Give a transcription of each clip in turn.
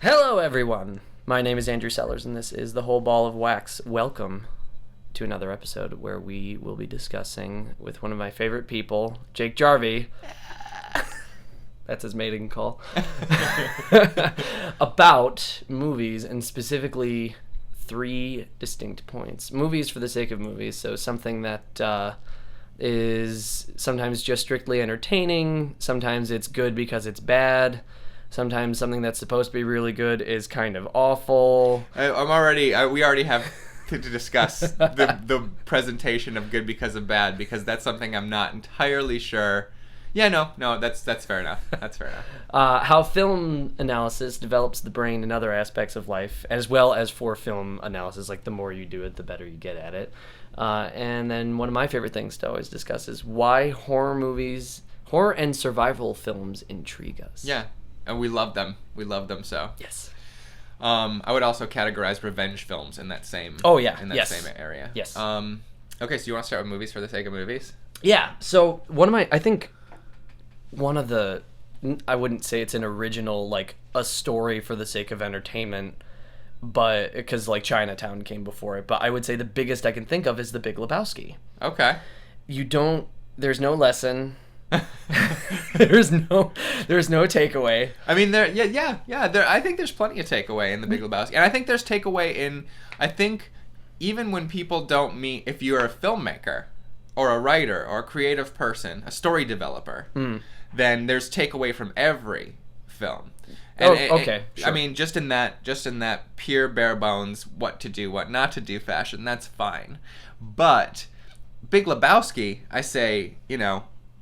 Hello, everyone. My name is Andrew Sellers, and this is the Whole Ball of Wax. Welcome to another episode where we will be discussing with one of my favorite people, Jake Jarvi. That's his mating call. About movies, and specifically three distinct points. Movies for the sake of movies, so something that is sometimes just strictly entertaining, sometimes it's good because it's bad, sometimes something that's supposed to be really good is kind of awful. We already have to discuss the presentation of good because of bad, because that's something I'm not entirely sure. Yeah, no, that's fair enough. That's fair enough. How film analysis develops the brain and other aspects of life, as well as for film analysis. Like, the more you do it, the better you get at it. And then one of my favorite things to always discuss is why horror and survival films intrigue us. Yeah, and we love them. We love them so. Yes. I would also categorize revenge films in that same. Oh yeah. In that same area. Yes. Okay, so you want to start with movies for the sake of movies? Yeah. So I wouldn't say it's an original, like a story for the sake of entertainment, but because like Chinatown came before it, but I would say the biggest I can think of is The Big Lebowski. Okay. There's no lesson. there's no takeaway. I mean, I think there's plenty of takeaway in The Big Lebowski, and I think there's takeaway in. I think even when people don't meet, if you're a filmmaker, or a writer, or a creative person, a story developer, then there's takeaway from every film. And okay. Sure. I mean, just in that pure bare bones, what to do, what not to do fashion, that's fine. But Big Lebowski, I say, it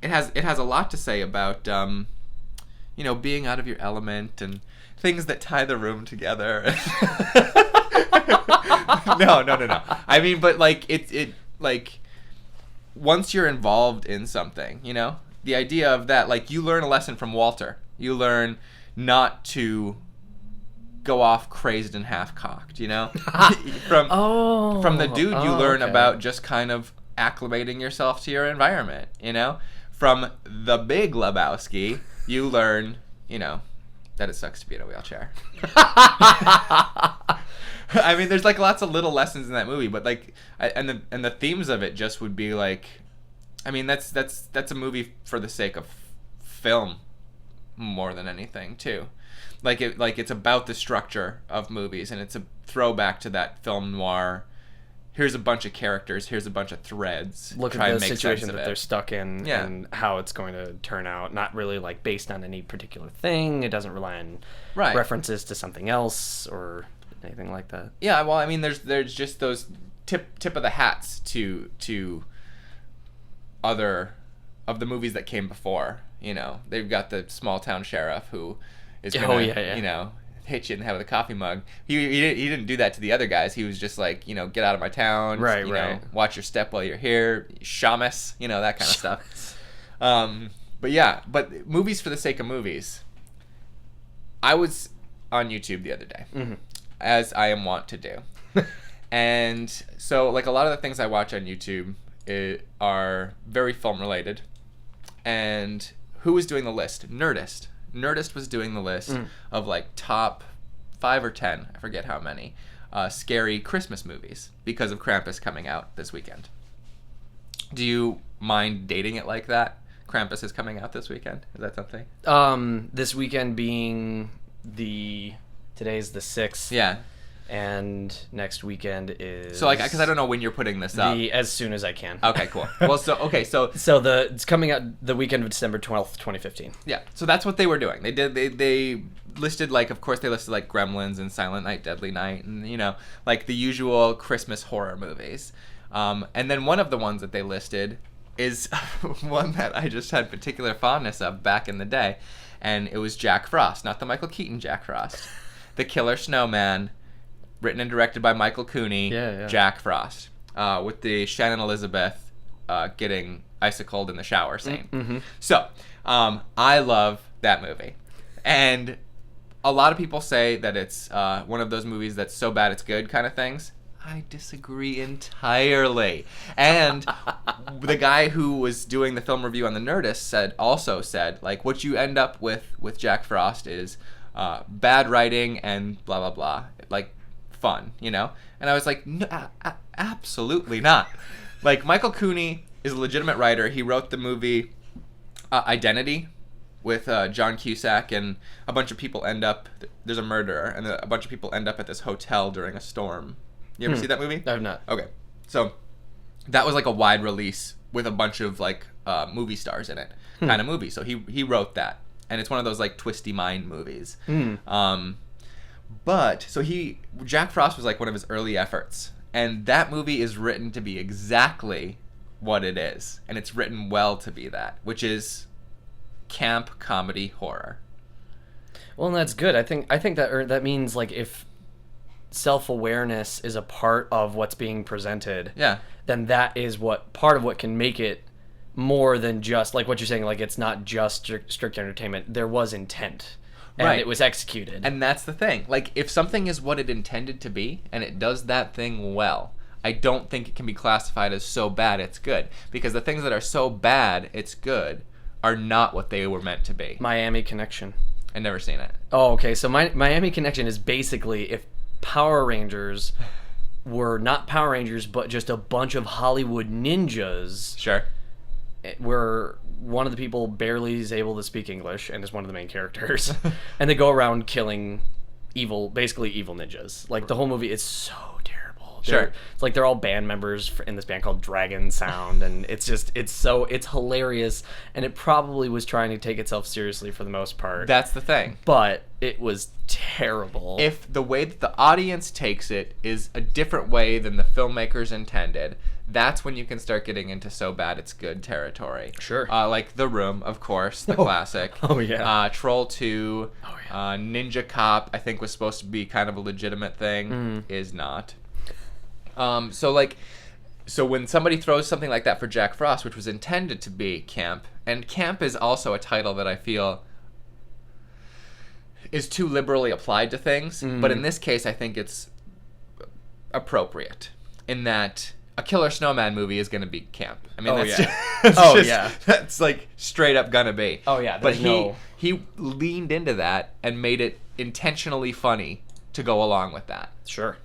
has a lot to say about, being out of your element and things that tie the room together. No. I mean, but like it once you're involved in something, the idea of that, like, you learn a lesson from Walter. You learn not to go off crazed and half-cocked, from the dude, you learn about just kind of acclimating yourself to your environment, From The Big Lebowski, you learn, that it sucks to be in a wheelchair. I mean, there's like lots of little lessons in that movie, but like, and the themes of it just would be like, I mean, that's a movie for the sake of film more than anything too. Like it's about the structure of movies, and it's a throwback to that film noir. Here's a bunch of characters. Here's a bunch of threads. Look at the situation that they're stuck in, and how it's going to turn out. Not really like based on any particular thing. It doesn't rely on references to something else or anything like that. Yeah, well, I mean, there's just those tip of the hats to other of the movies that came before. They've got the small town sheriff who is gonna, hit you in the head with a coffee mug. He didn't do that to the other guys. He was just like, get out of my town. Right. Watch your step while you're here. Shamus, that kind of stuff. But movies for the sake of movies. I was on YouTube the other day, as I am wont to do. And so, like, a lot of the things I watch on YouTube are very film related. And who was doing the list? Nerdist was doing the list of like top 5 or 10, I forget how many, scary Christmas movies because of Krampus coming out this weekend. Do you mind dating it like that? Krampus is coming out this weekend. Is that something? This weekend being today's the 6th. Yeah. And next weekend is... So, like, because I don't know when you're putting this up. As soon as I can. Okay, cool. Well, so it's coming out the weekend of December 12th, 2015. Yeah, so that's what they were doing. They listed, like, of course, they listed, like, Gremlins and Silent Night, Deadly Night, and, like, the usual Christmas horror movies. And then one of the ones that they listed is one that I just had particular fondness of back in the day, and it was Jack Frost, not the Michael Keaton Jack Frost. The Killer Snowman, written and directed by Michael Cooney, Jack Frost, with the Shannon Elizabeth getting icicled in the shower scene. Mm-hmm. So, I love that movie. And a lot of people say that it's one of those movies that's so bad it's good kind of things. I disagree entirely. And the guy who was doing the film review on the Nerdist also said, like, what you end up with Jack Frost is bad writing and blah blah blah, like fun, you know. And I was like, no, absolutely not. Like, Michael Cooney is a legitimate writer. He wrote the movie Identity with John Cusack, and a bunch of people end up, there's a murderer, and a bunch of people end up at this hotel during a storm. You ever see that movie? I have not. Okay. So that was like a wide release with a bunch of like movie stars in it kind of movie. So he wrote that, and it's one of those like twisty mind movies. But so Jack Frost was like one of his early efforts, and that movie is written to be exactly what it is, and it's written well to be that, which is camp comedy horror. Well, and that's good. I think that means, like, if self-awareness is a part of what's being presented, Yeah. then that is part of what can make it more than just, like what you're saying, like, it's not just strict entertainment. There was intent, and Right. it was executed. And that's the thing. Like, if something is what it intended to be, and it does that thing well, I don't think it can be classified as so bad it's good. Because the things that are so bad it's good are not what they were meant to be. Miami Connection. I've never seen it. Oh, okay. So Miami Connection is basically if Power Rangers were not Power Rangers, but just a bunch of Hollywood ninjas, Sure. where one of the people barely is able to speak English and is one of the main characters, and they go around killing basically evil ninjas. Like, the whole movie is so terrible. Sure. It's like they're all band members in this band called Dragon Sound, and it's hilarious, and it probably was trying to take itself seriously for the most part. That's the thing. But it was terrible. If the way that the audience takes it is a different way than the filmmakers intended, that's when you can start getting into so bad it's good territory. Sure. Like The Room, of course, the classic. Oh, yeah. Troll 2. Oh, yeah. Ninja Cop, I think, was supposed to be kind of a legitimate thing. Is not. So when somebody throws something like that for Jack Frost, which was intended to be camp, and camp is also a title that I feel is too liberally applied to things, but in this case I think it's appropriate in that a Killer Snowman movie is going to be camp. I mean, that's like straight up gonna be. Oh, yeah, But there's he leaned into that and made it intentionally funny to go along with that. Sure.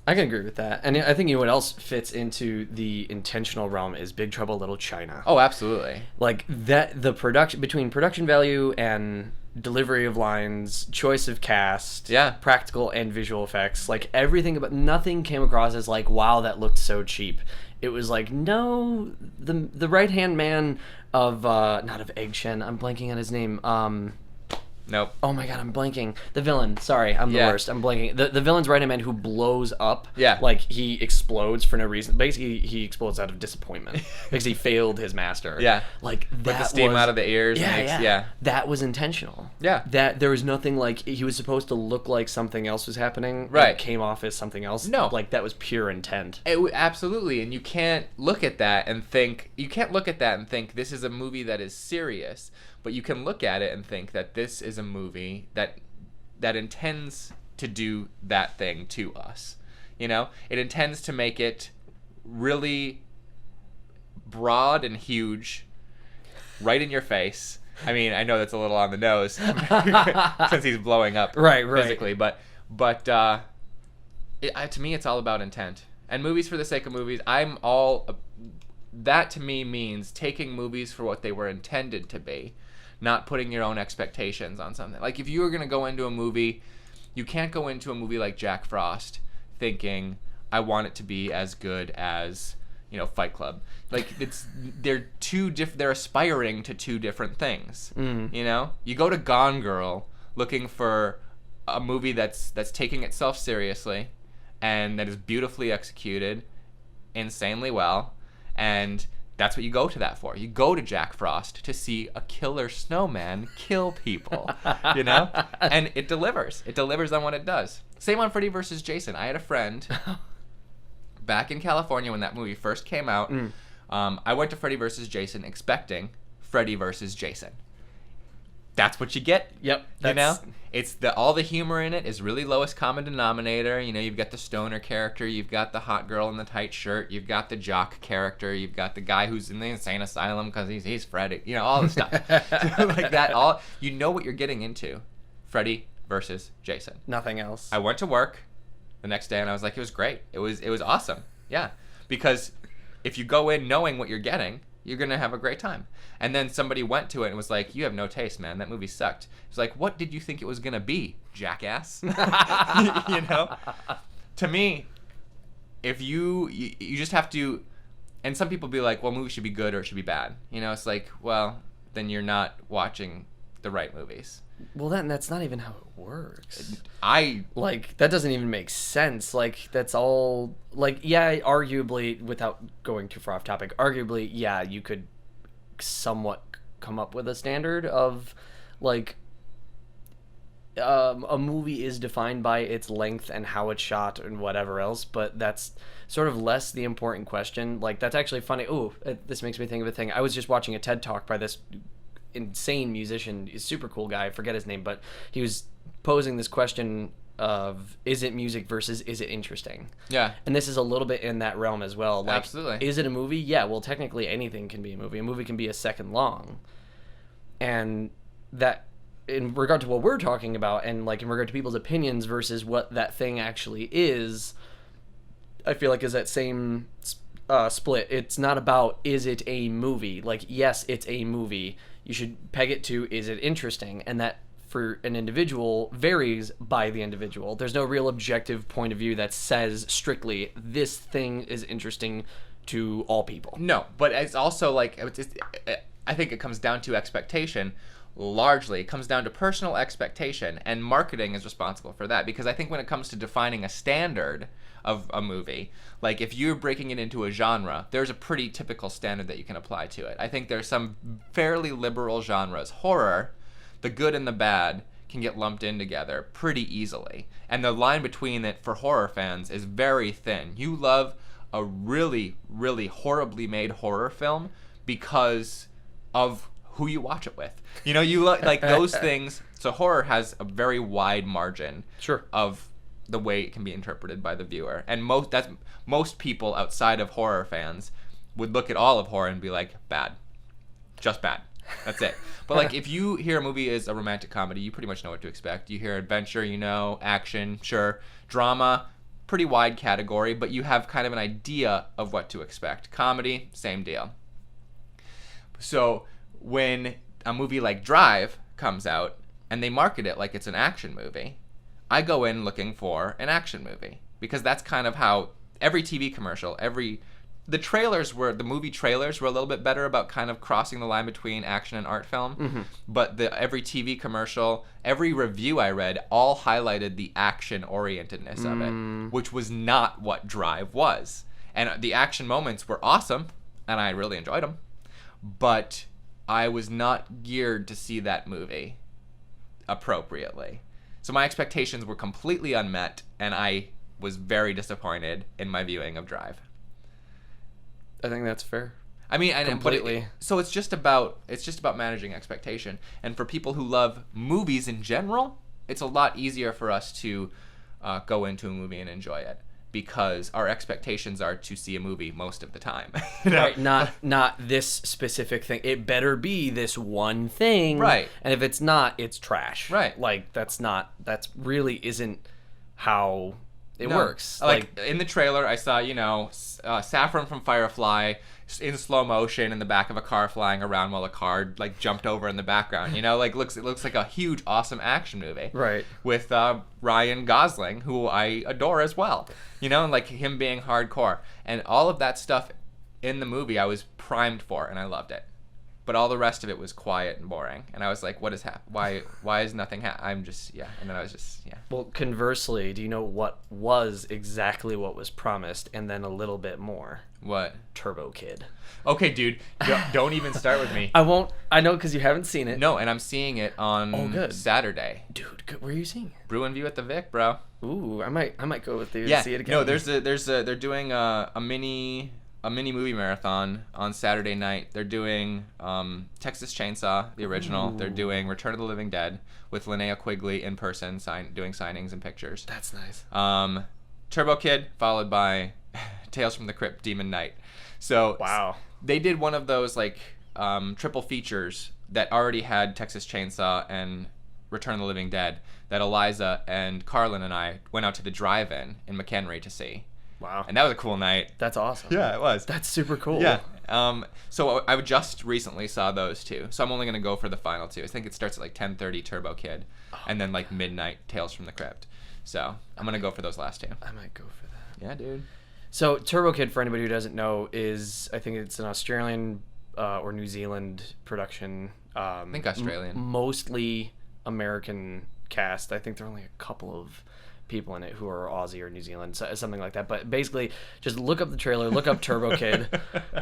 I can agree with that. And I think, you know, what else fits into the intentional realm is Big Trouble Little China. Oh, absolutely. Like, that, the between production value and delivery of lines, choice of cast, Yeah. practical and visual effects, like, everything about nothing came across as like, wow, that looked so cheap. It was like, no, the right hand man of not of Egg Shen, I'm blanking on his name. Nope. Oh my god, I'm blanking. The villain. Sorry, I'm the worst. I'm blanking. The villain's right hand man who blows up. Yeah. Like, he explodes for no reason. Basically, he explodes out of disappointment because he failed his master. Yeah. Like, that With the steam out of the ears. Yeah. That was intentional. Yeah. That there was nothing like he was supposed to look like something else was happening. Right. And it came off as something else. No. Like, that was pure intent. Absolutely, and you can't look at that and think this is a movie that is serious, but you can look at it and think that this is a movie that intends to do that thing to us. You know, it intends to make it really broad and huge, right in your face. I mean, I know that's a little on the nose since he's blowing up Right. physically, but to me, it's all about intent. And movies for the sake of movies, that to me means taking movies for what they were intended to be, not putting your own expectations on something. Like, if you were going to go into a movie, you can't go into a movie like Jack Frost thinking, I want it to be as good as, you know, Fight Club. Like, they're aspiring to two different things. You know? You go to Gone Girl looking for a movie that's taking itself seriously and that is beautifully executed, insanely well, and that's what you go to that for. You go to Jack Frost to see a killer snowman kill people, you know? And it delivers. It delivers on what it does. Same on Freddy vs. Jason. I had a friend back in California when that movie first came out. I went to Freddy vs. Jason expecting Freddy vs. Jason. That's what you get. Yep. You know? It's all the humor in it is really lowest common denominator. You know, you've got the stoner character, you've got the hot girl in the tight shirt, you've got the jock character, you've got the guy who's in the insane asylum because he's Freddy. You know, all the stuff. Like that. You know what you're getting into. Freddy versus Jason. Nothing else. I went to work the next day and I was like, it was great. It was awesome. Yeah. Because if you go in knowing what you're getting, you're going to have a great time. And then somebody went to it and was like, you have no taste, man. That movie sucked. It's like, what did you think it was going to be, jackass? You know? To me, if you just have to, and some people be like, well, movies should be good or it should be bad. You know, it's like, well, then you're not watching the right movies. Well, then that's not even how it works. Like, that doesn't even make sense. Like, that's all, like, yeah, arguably, without going too far off topic, arguably, yeah, you could somewhat come up with a standard of, like, a movie is defined by its length and how it's shot and whatever else, but that's sort of less the important question. Like, that's actually funny. Ooh, this makes me think of a thing. I was just watching a TED Talk by this insane musician. He's a super cool guy. I forget his name, but he was posing this question of, is it music versus is it interesting? Yeah. And this is a little bit in that realm as well. Like, absolutely. Is it a movie? Yeah, well, technically anything can be a movie. A movie can be a second long. And that, in regard to what we're talking about, and like in regard to people's opinions versus what that thing actually is, I feel like is that same split. It's not about, is it a movie? Like, yes, it's a movie. You should peg it to, is it interesting? And that, for an individual, varies by the individual. There's no real objective point of view that says strictly, this thing is interesting to all people. No, but it's also like, I think it comes down to expectation. Largely, it comes down to personal expectation, and marketing is responsible for that. Because I think when it comes to defining a standard of a movie, like if you're breaking it into a genre, there's a pretty typical standard that you can apply to it. I think there's some fairly liberal genres. Horror, the good and the bad can get lumped in together pretty easily. And the line between it for horror fans is very thin. You love a really, really horribly made horror film because of who you watch it with. You know, you like those things. So horror has a very wide margin of the way it can be interpreted by the viewer. And most people outside of horror fans would look at all of horror and be like, bad. Just bad. That's it. But like if you hear a movie is a romantic comedy, you pretty much know what to expect. You hear adventure, you know, action, sure. Drama, pretty wide category, but you have kind of an idea of what to expect. Comedy, same deal. So when a movie like Drive comes out and they market it like it's an action movie, I go in looking for an action movie, because that's kind of how every TV commercial, the movie trailers were a little bit better about kind of crossing the line between action and art film. Mm-hmm. But every TV commercial, every review I read, all highlighted the action orientedness of it, which was not what Drive was. And the action moments were awesome, and I really enjoyed them, but I was not geared to see that movie appropriately. So my expectations were completely unmet, and I was very disappointed in my viewing of Drive. I think that's fair. I mean, completely. So it's just about managing expectation. And for people who love movies in general, it's a lot easier for us to go into a movie and enjoy it, because our expectations are to see a movie most of the time. You know? Right, not this specific thing. It better be this one thing. Right. And if it's not, it's trash. Right. Like, that's really isn't how it works. Like in the trailer, I saw, you know, Saffron from Firefly in slow motion in the back of a car flying around while a car like jumped over in the background. You know, like it looks like a huge, awesome action movie. Right. With Ryan Gosling, who I adore as well. You know, and like him being hardcore, and all of that stuff in the movie, I was primed for, and I loved it. But all the rest of it was quiet and boring, and I was like, "What is happening? Why is nothing I'm just, yeah." And then I was just, yeah. Well, conversely, do you know what was exactly what was promised, and then a little bit more? What? Turbo Kid. Okay, dude, don't even start with me. I won't. I know, because you haven't seen it. No, and I'm seeing it on Saturday. Dude, where are you seeing it? Bruin View at the Vic, bro. Ooh, I might go with you to see it again. No, they're doing a mini movie marathon on Saturday night. They're doing Texas Chainsaw, the original. Ooh. They're doing Return of the Living Dead with Linnea Quigley in person, doing signings and pictures. That's nice. Turbo Kid, followed by Tales from the Crypt, Demon Knight. So wow, they did one of those like triple features that already had Texas Chainsaw and Return of the Living Dead that Eliza and Carlin and I went out to the drive-in in McHenry to see. Wow. And that was a cool night. That's awesome. Yeah, it was. That's super cool. Yeah. So I just recently saw those two. So I'm only going to go for the final two. I think it starts at like 10:30 Turbo Kid and then like midnight Tales from the Crypt. So I'm going to go for those last two. I might go for that. Yeah, dude. So Turbo Kid, for anybody who doesn't know, is, I think it's an Australian or New Zealand production. I think Australian. Mostly American cast. I think there are only a couple of people in it who are Aussie or New Zealand, so, something like that. But basically, just look up the trailer, look up Turbo Kid.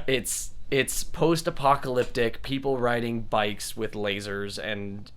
It's post-apocalyptic, people riding bikes with lasers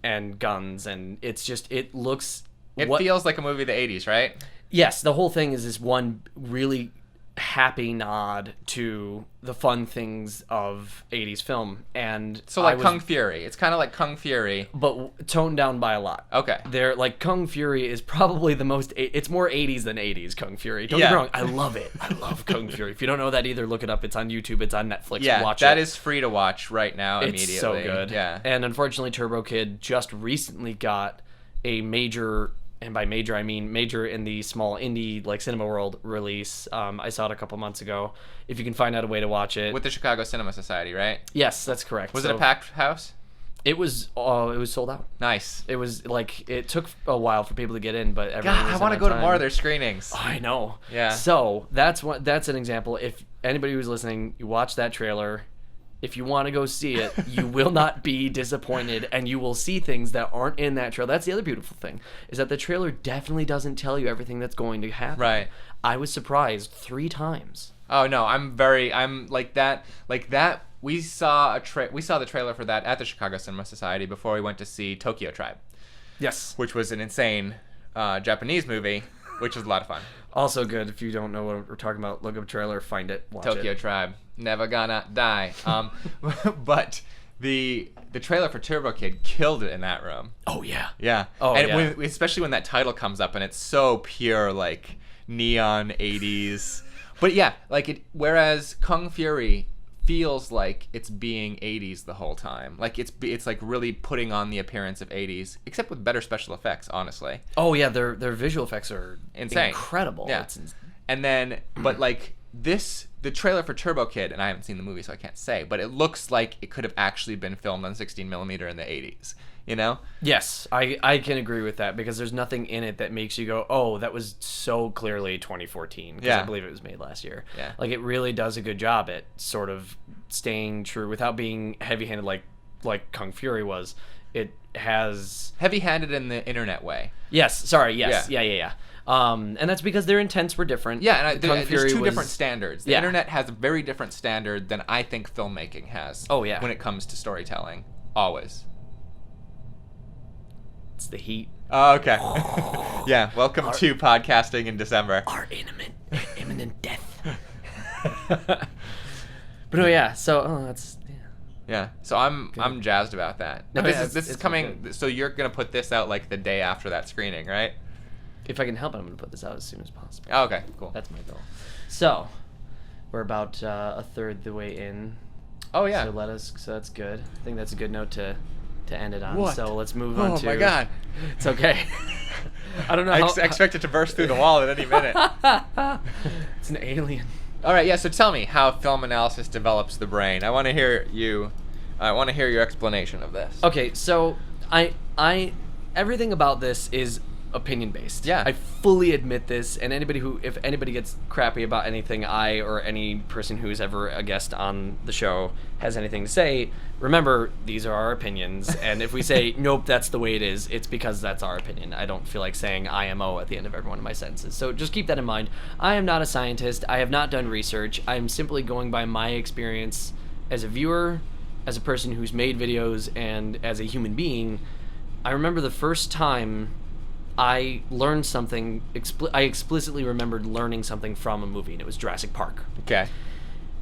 and guns, and it's just, it looks... It feels like a movie of the 80s, right? Yes, the whole thing is this one really happy nod to the fun things of 80s film. And so like Kung Fury. It's kind of like Kung Fury, but toned down by a lot. Okay. They're like, Kung Fury is probably the most, it's more 80s than 80s Kung Fury. Don't get me wrong, I love it. I love Kung Fury. If you don't know that either, look it up. It's on YouTube, it's on Netflix. Watch it. That is free to watch right now immediately. It's so good. Yeah. And unfortunately, Turbo Kid just recently got a major, and by major I mean major in the small indie like cinema world release. I saw it a couple months ago. If you can find out a way to watch it, with the Chicago Cinema Society, right? Yes, that's correct. Was it a packed house? It was sold out. Nice. It was like, it took a while for people to get in, but everyone God, was I want to go to more of their screenings. Oh, I know. Yeah. So that's an example. If anybody who's listening, you watch that trailer. If you want to go see it, you will not be disappointed, and you will see things that aren't in that trailer. That's the other beautiful thing, is that the trailer definitely doesn't tell you everything that's going to happen. Right. I was surprised 3 times. Oh no, I'm like that. We saw the trailer for that at the Chicago Cinema Society before we went to see Tokyo Tribe. Yes. Which was an insane Japanese movie, which was a lot of fun. Also good. If you don't know what we're talking about, look up trailer, find it, watch Tokyo it. Tribe, never gonna die. But the trailer for Turbo Kid killed it in that room. Oh yeah. Yeah. Oh and yeah. Especially when that title comes up and it's so pure, like neon 80s. But yeah, whereas Kung Fury feels like it's being 80s the whole time. Like it's like really putting on the appearance of 80s, except with better special effects, honestly. Oh yeah, their visual effects are insane, incredible. Yeah. And then, but like the trailer for Turbo Kid, and I haven't seen the movie, so I can't say, but it looks like it could have actually been filmed on 16mm in the 80s. You know? Yes, I can agree with that, because there's nothing in it that makes you go, oh, that was so clearly 2014. Because I believe it was made last year. Yeah. Like, it really does a good job at sort of staying true without being heavy-handed like Kung Fury was. It has... Heavy-handed in the internet way. Yes, sorry, yes. Yeah. And that's because their intents were different. Yeah, and there's two different standards. The internet has a very different standard than I think filmmaking has. Oh, yeah. When it comes to storytelling. Always. It's the heat. Oh, okay. Yeah, welcome to podcasting in December. Our imminent death. But no, yeah. So that's yeah. So I'm jazzed about that. No, this is coming. So you're gonna put this out like the day after that screening, right? If I can help it, I'm gonna put this out as soon as possible. Oh, okay, cool. That's my goal. So we're about a third the way in. Oh yeah. So that's good. I think that's a good note to end it on. What? So let's move on to... Oh my god. It's okay. I don't know I expect it to burst through the wall at any minute. It's an alien. All right, yeah, so tell me how film analysis develops the brain. I want to hear your explanation of this. Okay, so I everything about this is opinion based. Yeah. I fully admit this, and if anybody gets crappy about anything I or any person who's ever a guest on the show has anything to say, remember, these are our opinions, and if we say nope, that's the way it is, it's because that's our opinion. I don't feel like saying IMO at the end of every one of my sentences. So just keep that in mind. I am not a scientist. I have not done research. I'm simply going by my experience as a viewer, as a person who's made videos, and as a human being. I remember the first time I learned something, I explicitly remembered learning something from a movie, and it was Jurassic Park. Okay.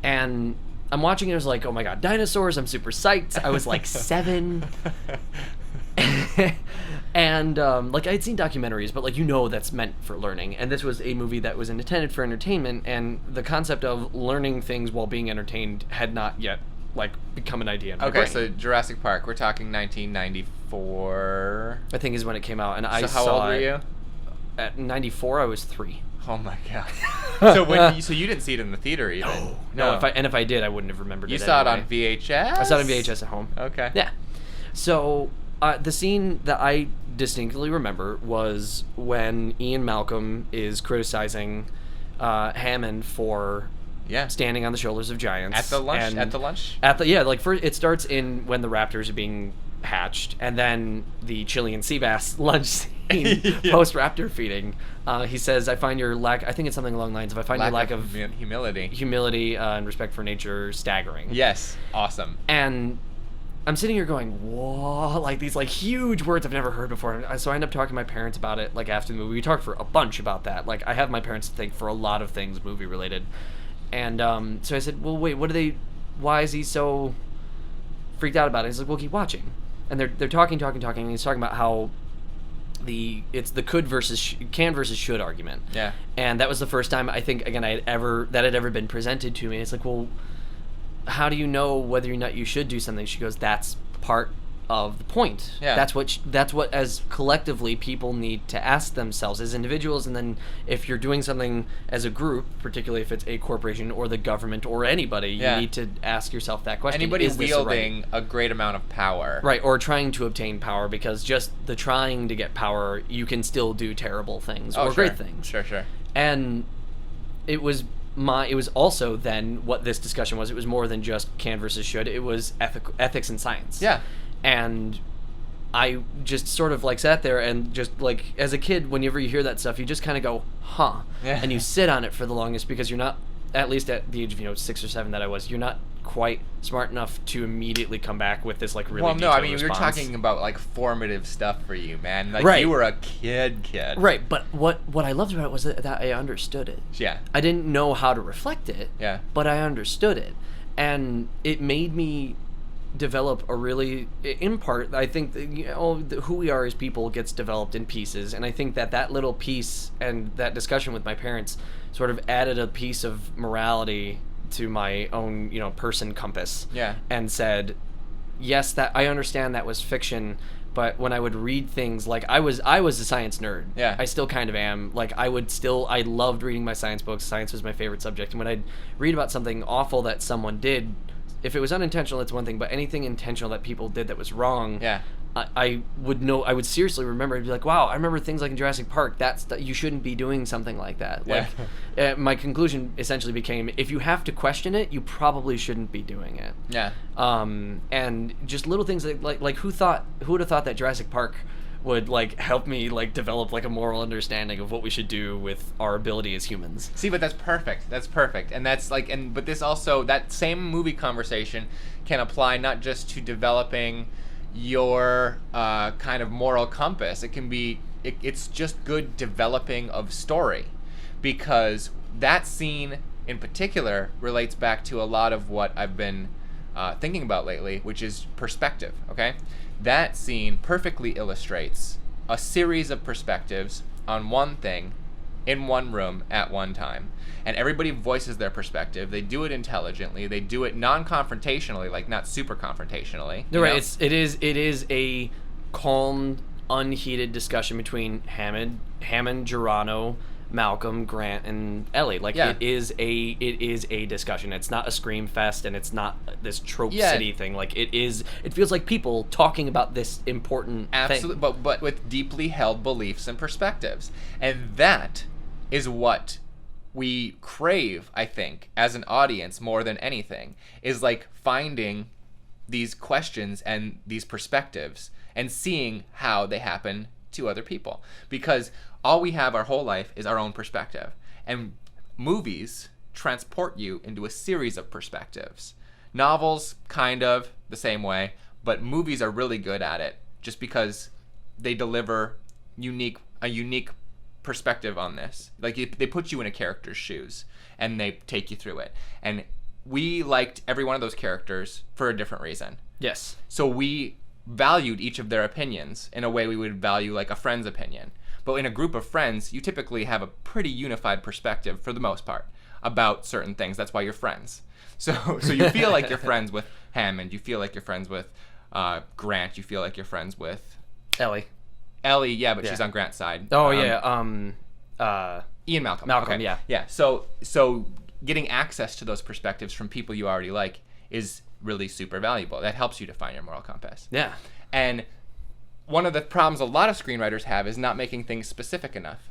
And I'm watching it, I was like, oh my god, dinosaurs, I'm super psyched. I was like 7. And like I'd seen documentaries, but like that's meant for learning. And this was a movie that was intended for entertainment, and the concept of learning things while being entertained had not yet like become an idea in my Okay, brain. so Jurassic Park, we're talking 1994. I think is when it came out, and I So how saw old were it you? at 94. I was 3. Oh my god. So you didn't see it in the theater even? No. If I did, I wouldn't have remembered You it. saw anyway. it on VHS? I saw it on VHS at home. Okay. Yeah. So the scene that I distinctly remember was when Ian Malcolm is criticizing Hammond for Yeah. standing on the shoulders of giants At the lunch. First it starts in when the raptors are being hatched, and then the Chilean sea bass lunch scene post raptor feeding. He says, "I find your lack." I think it's something along the lines of, "I find your lack of humility and respect for nature staggering." Yes, awesome. And I'm sitting here going, "Whoa!" Like these like huge words I've never heard before. So I end up talking to my parents about it. Like after the movie, we talked for a bunch about that. Like I have my parents to thank for a lot of things movie related. And so I said, "Well, wait, why is he so freaked out about it?" He's like, "Well, keep watching." And they're talking, and he's talking about how it's the could versus can versus should argument. Yeah. And that was the first time I think again that had ever been presented to me. It's like, well, how do you know whether or not you should do something? She goes, that's part of the point. Yeah. That's what as collectively people need to ask themselves as individuals, and then if you're doing something as a group, particularly if it's a corporation or the government or anybody, you need to ask yourself that question. Anybody Is this wielding a great amount of power. Right, or trying to obtain power, because just the trying to get power, you can still do terrible things or great things. Sure. And it was also then what this discussion was. It was more than just can versus should. It was ethics and science. Yeah. And I just sort of like sat there and just like, as a kid, whenever you hear that stuff, you just kind of go, huh. Yeah. And you sit on it for the longest, because you're not, at least at the age of 6 or 7 that I was, you're not quite smart enough to immediately come back with this like really detailed response. You're talking about like formative stuff for you, man. Like Right. You were a kid. Right, but what I loved about it was that I understood it. Yeah. I didn't know how to reflect it. Yeah. But I understood it, and it made me develop a really, in part, I think that, who we are as people gets developed in pieces, and I think that little piece and that discussion with my parents sort of added a piece of morality to my own person compass. Yeah. And said, yes, that I understand that was fiction, but when I would read things, like I was a science nerd. Yeah. I still kind of am. Like I loved reading my science books. Science was my favorite subject, and when I'd read about something awful that someone did, if it was unintentional, it's one thing, but anything intentional that people did that was wrong, Yeah. I would seriously remember. I'd be like, wow, I remember things like in Jurassic Park. You shouldn't be doing something like that. Yeah. Like, my conclusion essentially became, if you have to question it, you probably shouldn't be doing it. Yeah. And just little things like who would have thought that Jurassic Park would like help me like develop like a moral understanding of what we should do with our ability as humans. See, but that's perfect. And that's like, but this also, that same movie conversation can apply not just to developing your kind of moral compass. It can be, it's just good developing of story, because that scene in particular relates back to a lot of what I've been thinking about lately, which is perspective. Okay, that scene perfectly illustrates a series of perspectives on one thing in one room at one time, and everybody voices their perspective. They do it intelligently. They do it non-confrontationally, like not super confrontationally. You're right. It is a calm, unheated discussion between Hammond, Gerano, Malcolm, Grant, and Ellie. Like it is a discussion. It's not a scream fest, and it's not this trope city thing. Like it feels like people talking about this important thing. But with deeply held beliefs and perspectives, and that is what we crave, I think, as an audience more than anything, is like finding these questions and these perspectives and seeing how they happen to other people. Because all we have our whole life is our own perspective. And movies transport you into a series of perspectives. Novels, kind of the same way, but movies are really good at it just because they deliver a unique perspective on this. Like they put you in a character's shoes and they take you through it. And we liked every one of those characters for a different reason. Yes. So we valued each of their opinions in a way we would value like a friend's opinion. But in a group of friends, you typically have a pretty unified perspective for the most part. about certain things. That's why you're friends. So you feel like you're friends with Hammond. You feel like you're friends with Grant. You feel like you're friends with Ellie. Ellie, yeah, but she's on Grant's side. Oh yeah. Ian Malcolm. Malcolm, okay. yeah. Yeah. So getting access to those perspectives from people you already like is really super valuable. That helps you define your moral compass. Yeah. And one of the problems a lot of screenwriters have is not making things specific enough.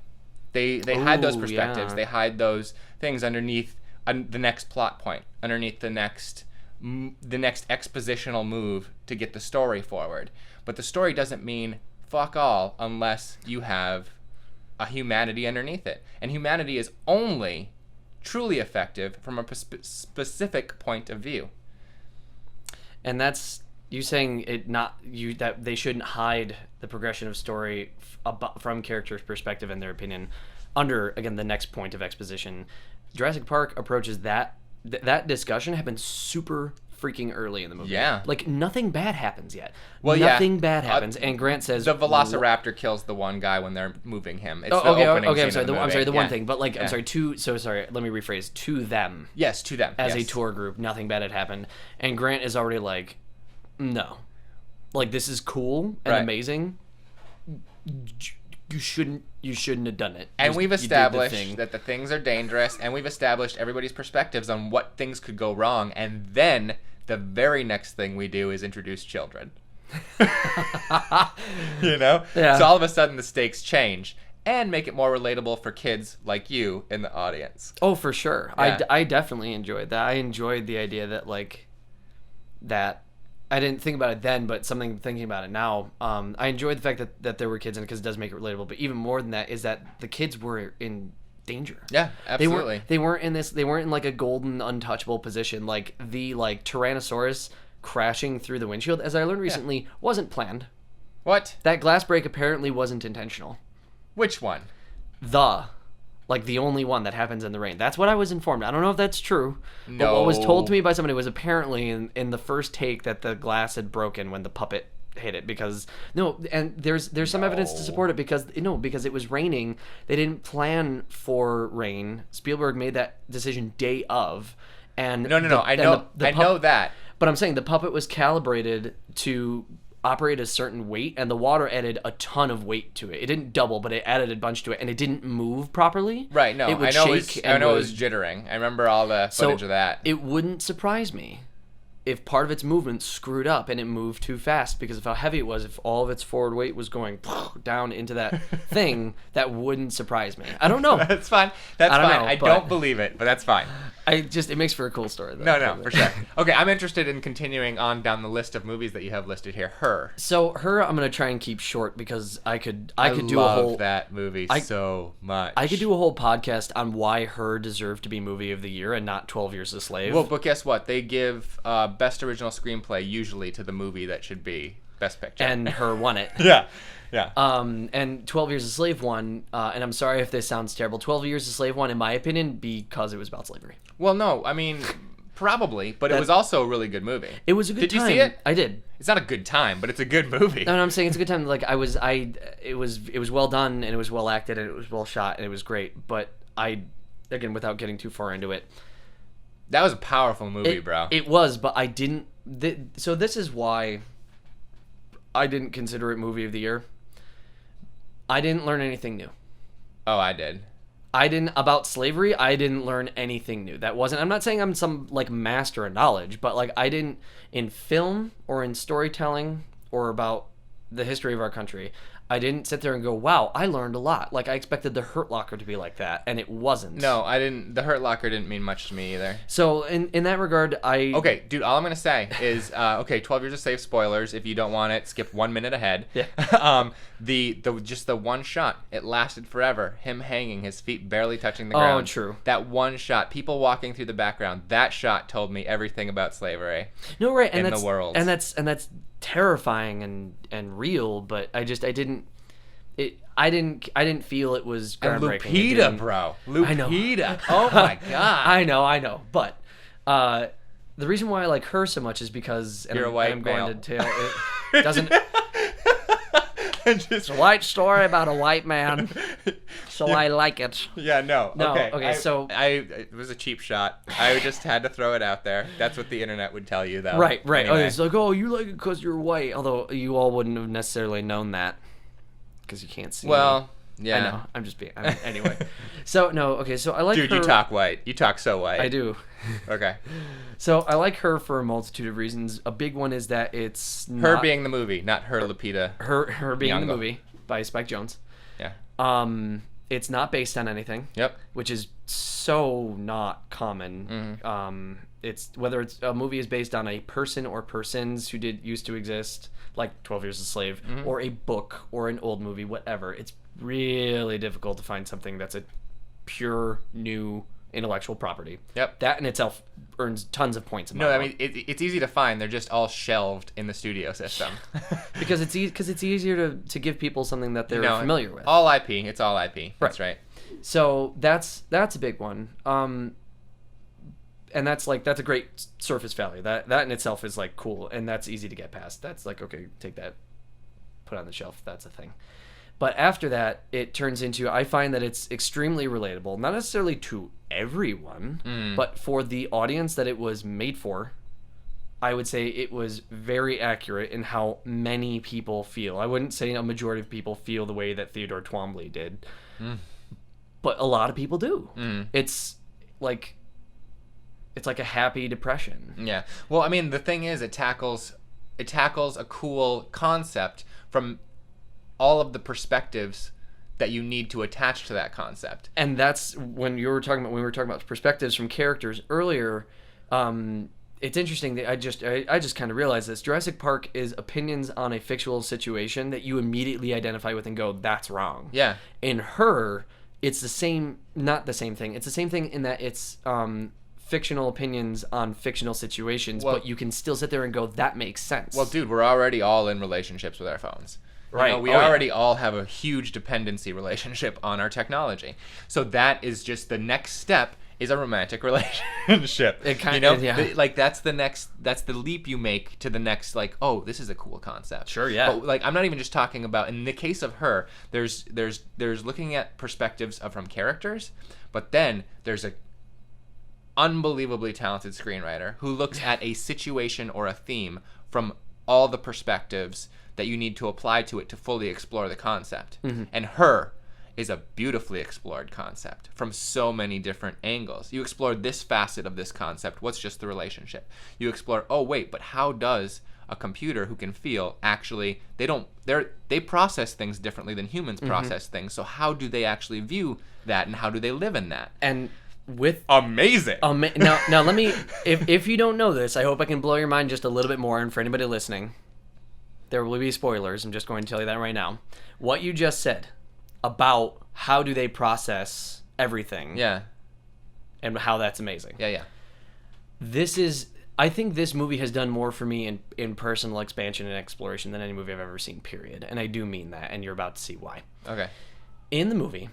They hide those perspectives. Yeah. They hide those things underneath the next plot point, underneath the next expositional move to get the story forward. But the story doesn't mean fuck all unless you have a humanity underneath it. And humanity is only truly effective from a specific point of view. And that's you saying that they shouldn't hide the progression of story from characters' perspective and their opinion under, again, the next point of exposition. Jurassic Park approaches that discussion happens super freaking early in the movie. Yeah. Like, nothing bad happens yet. Well, nothing bad happens. And Grant says... The Velociraptor kills the one guy when they're moving him. It's okay, the opening scene I'm sorry. of the movie. I'm sorry, the yeah. one thing. But, like, Yeah. I'm sorry, let me rephrase. To them. Yes, to them. As yes. a tour group, nothing bad had happened. And Grant is already like, no. Like, this is cool and Right. amazing. You shouldn't have done it. And we've You did the established thing. that the things are dangerous, and we've established everybody's perspectives on what things could go wrong, and then the very next thing we do is introduce children. You know? Yeah. So all of a sudden the stakes change and make it more relatable for kids like you in the audience. Oh, for sure. Yeah. I definitely enjoyed that. I enjoyed the idea that, like, that... I didn't think about it then, but thinking about it now, I enjoyed the fact that there were kids in it because it does make it relatable. But even more than that is that the kids were in danger. Yeah, absolutely. They weren't in like a golden untouchable position. Like the Tyrannosaurus crashing through the windshield, as I learned recently, wasn't planned. What? That glass break apparently wasn't intentional. Which one? The only one that happens in the rain. That's what I was informed. I don't know if that's true. No. But what was told to me by somebody was apparently in the first take that the glass had broken when the puppet hit it and there's some evidence to support it because it was raining. They didn't plan for rain. Spielberg made that decision day of. And No. I know that. But I'm saying the puppet was calibrated to operate a certain weight, and the water added a ton of weight to it. It didn't double, but it added a bunch to it, and it didn't move properly. Right, no. It would I know shake it was jittering. I remember all the footage of that. It wouldn't surprise me if part of its movement screwed up and it moved too fast because of how heavy it was. If all of its forward weight was going down into that thing, that wouldn't surprise me. I don't know. That's fine. That's I don't fine. know, I but- don't believe it, but that's fine. It makes for a cool story, though. No, for sure. Okay, I'm interested in continuing on down the list of movies that you have listed here. Her. So Her, I'm gonna try and keep short because I could do love a whole that movie so much. I could do a whole podcast on why Her deserved to be movie of the year and not 12 Years a Slave. Well, but guess what? They give best original screenplay usually to the movie that should be best picture. And Her won it. Yeah. And 12 Years a Slave won, and I'm sorry if this sounds terrible. 12 Years a Slave won, in my opinion, because it was about slavery. Well, no, I mean, probably, but it was also a really good movie. It was a good time. Did you see it? I did. It's not a good time, but it's a good movie. No, I'm saying it's a good time. Like it was well done, and it was well acted, and it was well shot, and it was great. But again, without getting too far into it, That was a powerful movie, bro. It was, but I didn't. So this is why I didn't consider it movie of the year. I didn't learn anything new. Oh, I did. About slavery, I didn't learn anything new. That wasn't, I'm not saying I'm some like master of knowledge, but like I didn't, in film or in storytelling or about the history of our country, I didn't sit there and go, wow, I learned a lot. Like I expected the Hurt Locker to be like that, and it wasn't. No, I didn't. The Hurt Locker didn't mean much to me either. So in that regard, Okay, dude, all I'm going to say is, 12 Years a Slave spoilers. If you don't want it, skip 1 minute ahead. Yeah. Just the one shot, it lasted forever. Him hanging, his feet barely touching the ground. Oh, true. That one shot, people walking through the background, that shot told me everything about slavery. No, right, and in that's the world. and that's terrifying and real, but I didn't feel it was And groundbreaking. Lupita, bro. I know. Lupita. Oh my god. I know. But the reason why I like Her so much is because You're a white I'm male. going to tell it doesn't. It's a white story about a white man, so I like it. Yeah, no. No, okay. okay, so... It was a cheap shot. I just had to throw it out there. That's what the internet would tell you, though. Right. Anyway. Okay, it's like, oh, you like it because you're white. Although you all wouldn't have necessarily known that because you can't see me. Yeah. I know. I'm just being... anyway. So, no, okay, so I like Dude, her... you talk white. You talk so white. I do. Okay. So I like her for a multitude of reasons. A big one is that it's Her not... being the movie, not her Lupita. Her being Nyong'o. the movie by Spike Jonze. Yeah. It's not based on anything. Yep. Which is so not common. Mm-hmm. It's whether it's a movie is based on a person or persons who used to exist, like 12 Years a Slave, Mm-hmm. or a book or an old movie, whatever. It's really difficult to find something that's a pure new intellectual property. Yep. That in itself earns tons of points. In my No, I book. mean it's easy to find. They're just all shelved in the studio system. because it's easier to give people something that they're familiar with. All IP. It's all IP. That's right. So that's a big one. And that's a great surface value. That in itself is like cool, and that's easy to get past. That's like, okay, take that, put it on the shelf. That's a thing. But after that, it turns into, I find that it's extremely relatable, not necessarily to everyone, but for the audience that it was made for. I would say it was very accurate in how many people feel. I wouldn't say a majority of people feel the way that Theodore Twombly did, but a lot of people do. It's like a happy depression. Yeah. Well, I mean, the thing is, it tackles a cool concept from all of the perspectives that you need to attach to that concept. And that's when we were talking about perspectives from characters earlier. It's interesting that I just kind of realized this. Jurassic Park is opinions on a fictional situation that you immediately identify with and go, that's wrong. Yeah. In Her, it's the same, not the same thing. It's the same thing in that it's fictional opinions on fictional situations, but you can still sit there and go, that makes sense. Well, dude, we're already all in relationships with our phones. Right. You know, we already all have a huge dependency relationship on our technology. So that is just the next step is a romantic relationship. It kind of, yeah. Like that's the leap you make to the next, like, oh, this is a cool concept. Sure, yeah. But like, I'm not even just talking about, in the case of Her, there's looking at perspectives from characters, but then there's a unbelievably talented screenwriter who looks at a situation or a theme from all the perspectives that you need to apply to it to fully explore the concept. And Her is a beautifully explored concept from so many different angles. You explore this facet of this concept. What's just the relationship? You explore, oh wait, but how does a computer who can feel actually, they process things differently than humans process things. So how do they actually view that, and how do they live in that? And with amazing. Now let me, if you don't know this, I hope I can blow your mind just a little bit more. And for anybody listening, there will be spoilers. I'm just going to tell you that right now. What you just said about how do they process everything. Yeah. And how that's amazing. Yeah. I think this movie has done more for me in personal expansion and exploration than any movie I've ever seen, period. And I do mean that, and you're about to see why. Okay. In the movie,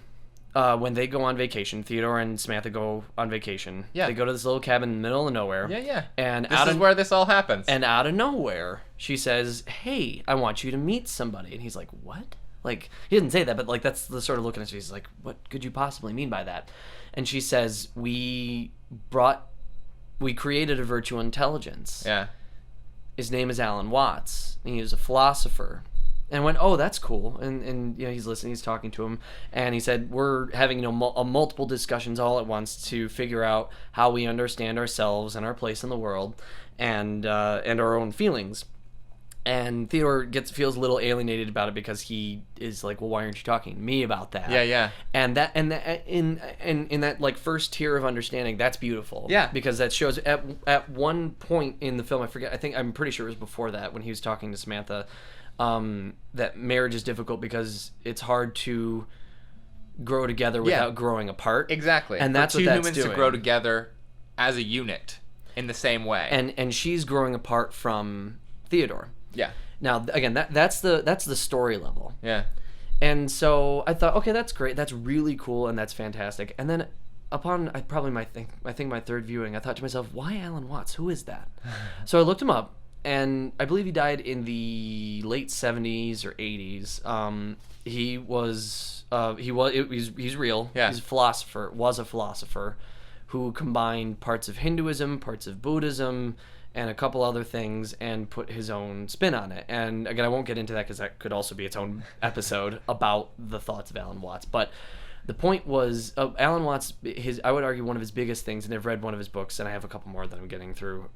when they go on vacation, Theodore and Samantha go on vacation. Yeah. They go to this little cabin in the middle of nowhere. Yeah. And this is where this all happens. And out of nowhere, she says, hey, I want you to meet somebody. And he's like, what? Like, he didn't say that, but like that's the sort of look in his face. He's like, what could you possibly mean by that? And she says, we created a virtual intelligence. Yeah. His name is Alan Watts. And he was a philosopher. And I went, oh, that's cool. And you know, he's listening, he's talking to him, and he said, we're having multiple discussions all at once to figure out how we understand ourselves and our place in the world, and our own feelings. And Theodore feels a little alienated about it because he is like, well, why aren't you talking to me about that? Yeah. And that in that like first tier of understanding, that's beautiful. Yeah. Because that shows at one point in the film, I'm pretty sure it was before that, when he was talking to Samantha, that marriage is difficult because it's hard to grow together without growing apart. Exactly. And that's for what two that's humans doing. to grow together as a unit in the same way. And she's growing apart from Theodore. Yeah. Now again, that's the story level. Yeah. And so I thought, okay, that's great. That's really cool, and that's fantastic. And then upon my third viewing, I thought to myself, why Alan Watts? Who is that? So I looked him up, and I believe he died in the late 70s or 80s. He's real. Yeah. He's a philosopher who combined parts of Hinduism, parts of Buddhism, and a couple other things, and put his own spin on it. And again, I won't get into that because that could also be its own episode about the thoughts of Alan Watts. But the point was, Alan Watts, I would argue one of his biggest things, and I've read one of his books, and I have a couple more that I'm getting through.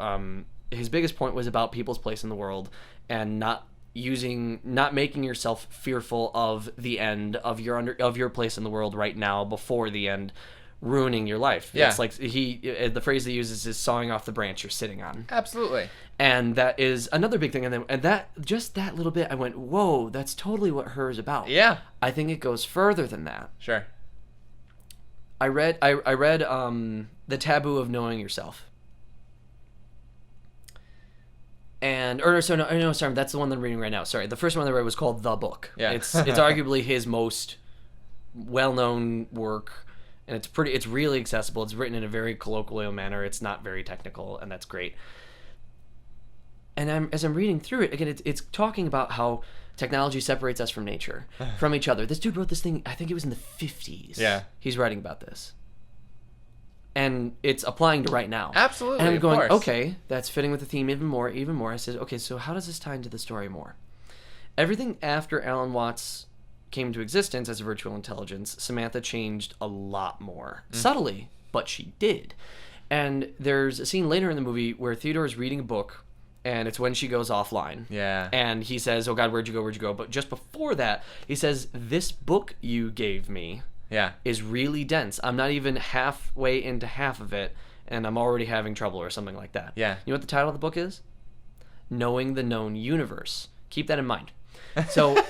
His biggest point was about people's place in the world, and not making yourself fearful of the end of your place in the world right now before the end ruining your life. Yeah. It's like the phrase he uses is sawing off the branch you're sitting on. Absolutely. And that is another big thing. And that little bit, I went, whoa, that's totally what Her is about. Yeah. I think it goes further than that. Sure. I read The Taboo of Knowing Yourself. That's the one that I'm reading right now. Sorry, the first one that I read was called The Book. Yeah. It's arguably his most well-known work, and it's really accessible. It's written in a very colloquial manner. It's not very technical, and that's great. And as I'm reading through it, again, it's talking about how technology separates us from nature, from each other. This dude wrote this thing, I think it was in the 50s. Yeah. He's writing about this. And it's applying to right now. Absolutely, and I'm going, of course. okay, that's fitting with the theme even more. I said, okay, so how does this tie into the story more? Everything after Alan Watts came into existence as a virtual intelligence, Samantha changed a lot more. Subtly, but she did. And there's a scene later in the movie where Theodore is reading a book, and it's when she goes offline. Yeah. And he says, oh God, where'd you go? But just before that, he says, this book you gave me is really dense. I'm not even halfway into half of it, and I'm already having trouble, or something like that. Yeah. You know what the title of the book is? Knowing the Known Universe. Keep that in mind. So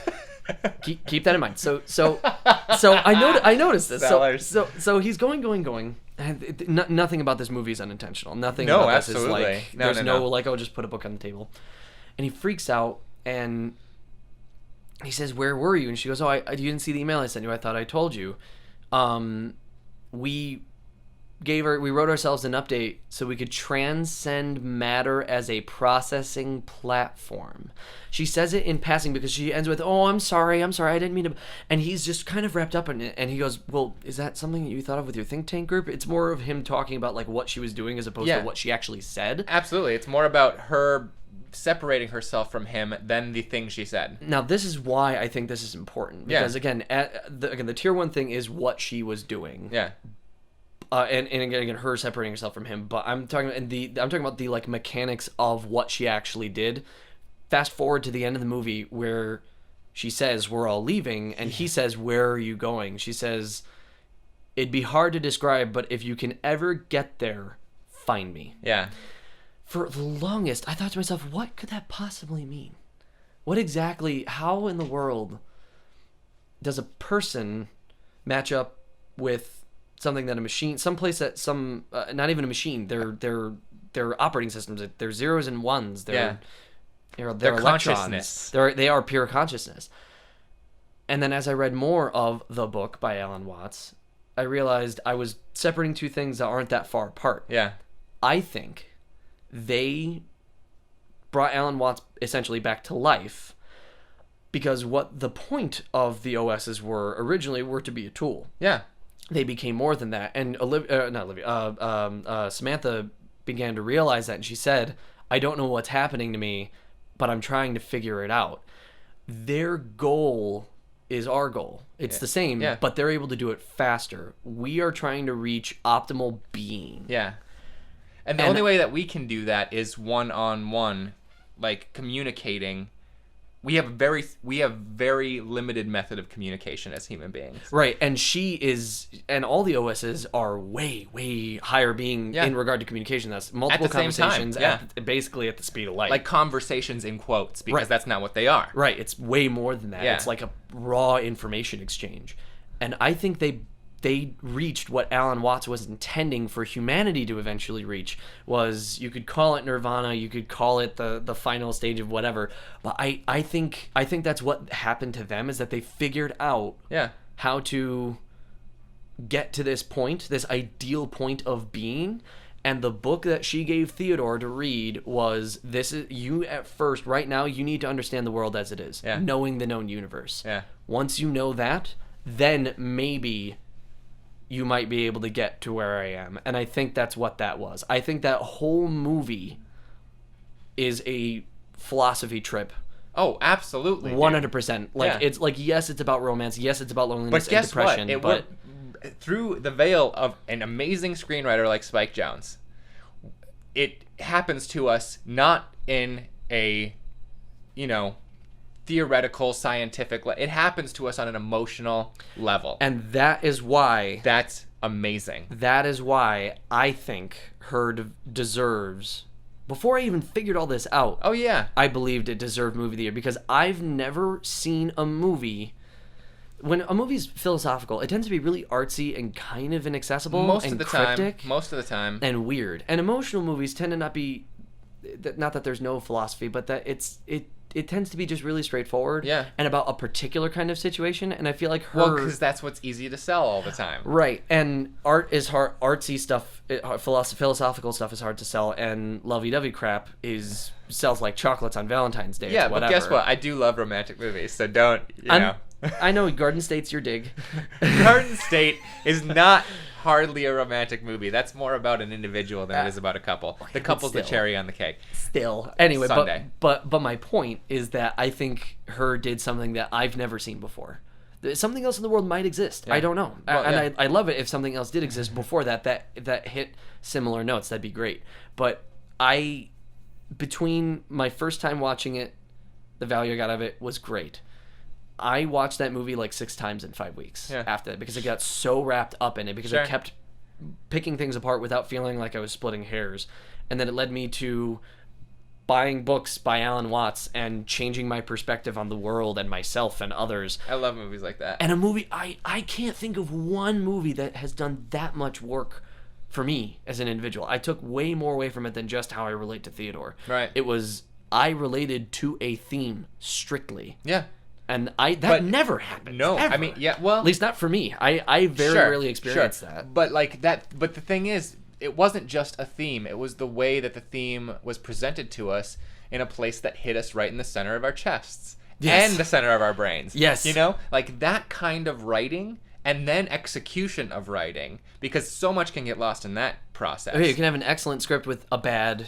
keep that in mind. So I noticed this. So he's going. And nothing about this movie is unintentional. Nothing about this is like there's no like, oh, just put a book on the table. And he freaks out and he says, where were you? And she goes, oh, you didn't see the email I sent you. I thought I told you. We wrote ourselves an update so we could transcend matter as a processing platform. She says it in passing because she ends with, oh, I'm sorry, I didn't mean to. And he's just kind of wrapped up in it. And he goes, well, is that something that you thought of with your think tank group? It's more of him talking about like what she was doing as opposed to what she actually said. Absolutely. It's more about her separating herself from him than the thing she said. Now, this is why I think this is important. Because again, the tier 1 thing is what she was doing. Yeah. And again, her separating herself from him. But I'm talking about the like mechanics of what she actually did. Fast forward to the end of the movie where she says, we're all leaving, and he says, where are you going? She says, it'd be hard to describe, but if you can ever get there, find me. Yeah. For the longest, I thought to myself, what could that possibly mean? How in the world does a person match up with something that a machine, someplace that not even a machine, they're operating systems, they're zeros and ones, they're consciousness. They are pure consciousness. And then as I read more of The Book by Alan Watts, I realized I was separating two things that aren't that far apart. Yeah. I think they brought Alan Watts essentially back to life because what the point of the OSs were originally were to be a tool. Yeah. They became more than that. And Samantha began to realize that, and she said, I don't know what's happening to me, but I'm trying to figure it out. Their goal is our goal. It's the same, but they're able to do it faster. We are trying to reach optimal being. Yeah. And the only way that we can do that is one-on-one, like communicating. We have very limited method of communication as human beings. Right, and all the OSs are way, way higher being in regard to communication. That's multiple conversations basically at the speed of light. Like conversations in quotes, because that's not what they are. Right, it's way more than that. Yeah. It's like a raw information exchange. And I think they reached what Alan Watts was intending for humanity to eventually reach. Was, you could call it nirvana, you could call it the final stage of whatever, but I think that's what happened to them, is that they figured out how to get to this point, this ideal point of being, And the book that she gave Theodore to read was, this is you at first, right now, you need to understand the world as it is, Yeah. knowing the known universe. Yeah. Once you know that, then maybe you might be able to get to where I am. And I think that's what that was. I think that whole movie is a philosophy trip. Oh, absolutely. 100%. Like, Yeah. it's like, yes, it's about romance. Yes, it's about loneliness But guess and depression. what? But Through the veil of an amazing screenwriter like Spike Jonze, it happens to us not in a, theoretical, scientific. It happens to us on an emotional level. and that is why That's amazing. That is why I think her deserves. Before I even figured all this out, Oh yeah. I believed it deserved movie of the year because I've never seen a movie. When a movie's philosophical, it tends to be really artsy and kind of inaccessible Most and of the cryptic time. Most of the time. and weird. And emotional movies tend to not be. Not that there's no philosophy, but that it tends to be just really straightforward. Yeah. And about a particular kind of situation. And I feel like her. Well, because that's what's easy to sell all the time. Right, and art is hard. Artsy stuff, philosophical stuff is hard to sell, and lovey-dovey crap sells like chocolates on Valentine's Day. Yeah, It's but whatever. guess what? I do love romantic movies, so don't, know. I know Garden State's your dig. Garden State is not hardly a romantic movie. That's more about an individual than it is about a couple. The couple's the still. cherry on the cake. Still, anyway, Sunday. but my point is that I think her did something that I've never seen before. Something else in the world might exist. Yeah. I don't know, Well, and yeah. I love it if something else did exist before that hit similar notes. That'd be great. But between my first time watching it, the value I got out of it was great. I watched that movie like 6 times in 5 weeks after that because I got so wrapped up in it because I kept picking things apart without feeling like I was splitting hairs. And then it led me to buying books by Alan Watts and changing my perspective on the world and myself and others. I love movies like that. And a movie, I can't think of one movie that has done that much work for me as an individual. I took way more away from it than just how I relate to Theodore. Right. It was, I related to a theme strictly. Yeah. And that never happened. No, ever. I mean, yeah, well, at least not for me. I very rarely experienced that. But but the thing is, it wasn't just a theme. It was the way that the theme was presented to us in a place that hit us right in the center of our chests and the center of our brains. Yes. Like that kind of writing and then execution of writing, because so much can get lost in that process. Okay, you can have an excellent script with a bad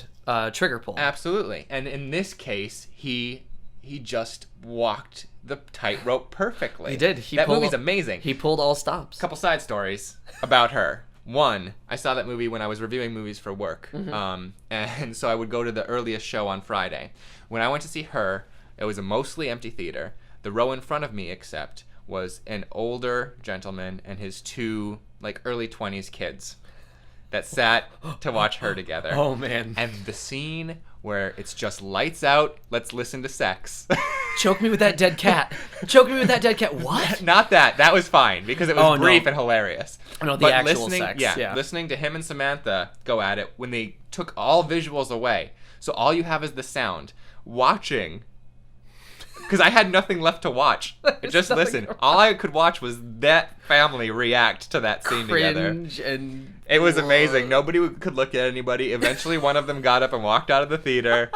trigger pull. Absolutely. And in this case, he just walked the tightrope perfectly. He did. That movie's amazing. He pulled all stops. Couple side stories about her. One, I saw that movie when I was reviewing movies for work. And so I would go to the earliest show on Friday. When I went to see her, it was a mostly empty theater. The row in front of me, except, was an older gentleman and his 2, early 20s kids that sat to watch her together. Oh, man. And the scene where it's just lights out, let's listen to sex. Choke me with that dead cat. Choke me with that dead cat. What? Not that. That was fine because it was brief and hilarious. No, the but actual listening, sex. Yeah, listening to him and Samantha go at it when they took all visuals away. So all you have is the sound. Watching. Because I had nothing left to watch. Just listen. All I could watch was that family react to that scene together. And it was amazing. Nobody could look at anybody. Eventually, one of them got up and walked out of the theater.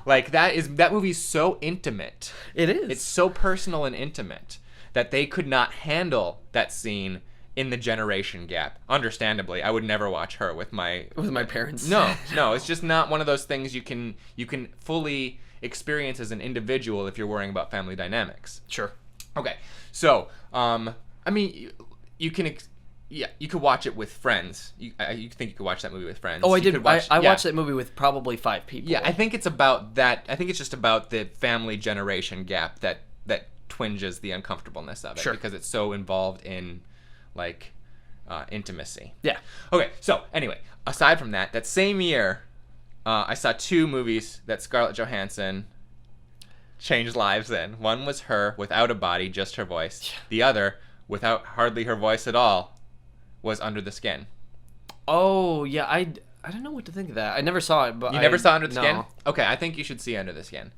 That movie's so intimate. It is. It's so personal and intimate that they could not handle that scene in the generation gap. Understandably, I would never watch her with my parents. No, it's just not one of those things you can fully experience as an individual if you're worrying about family dynamics. Sure. Okay. So, I mean, you can you could watch it with friends. You think you could watch that movie with friends? Oh, I You did. could watch- I watched that movie with probably 5 people. Yeah, I think it's about that. I think it's just about the family generation gap that twinges the uncomfortableness of it. Sure. Because it's so involved in intimacy. Yeah. Okay, so anyway, aside from that same year, I saw 2 movies that Scarlett Johansson changed lives in. One was her without a body, just her voice. The other, without hardly her voice at all, was Under the Skin. Oh, yeah. I don't know what to think of that. I never saw it, but You never saw Under the Skin? No. Okay, I think you should see Under the Skin.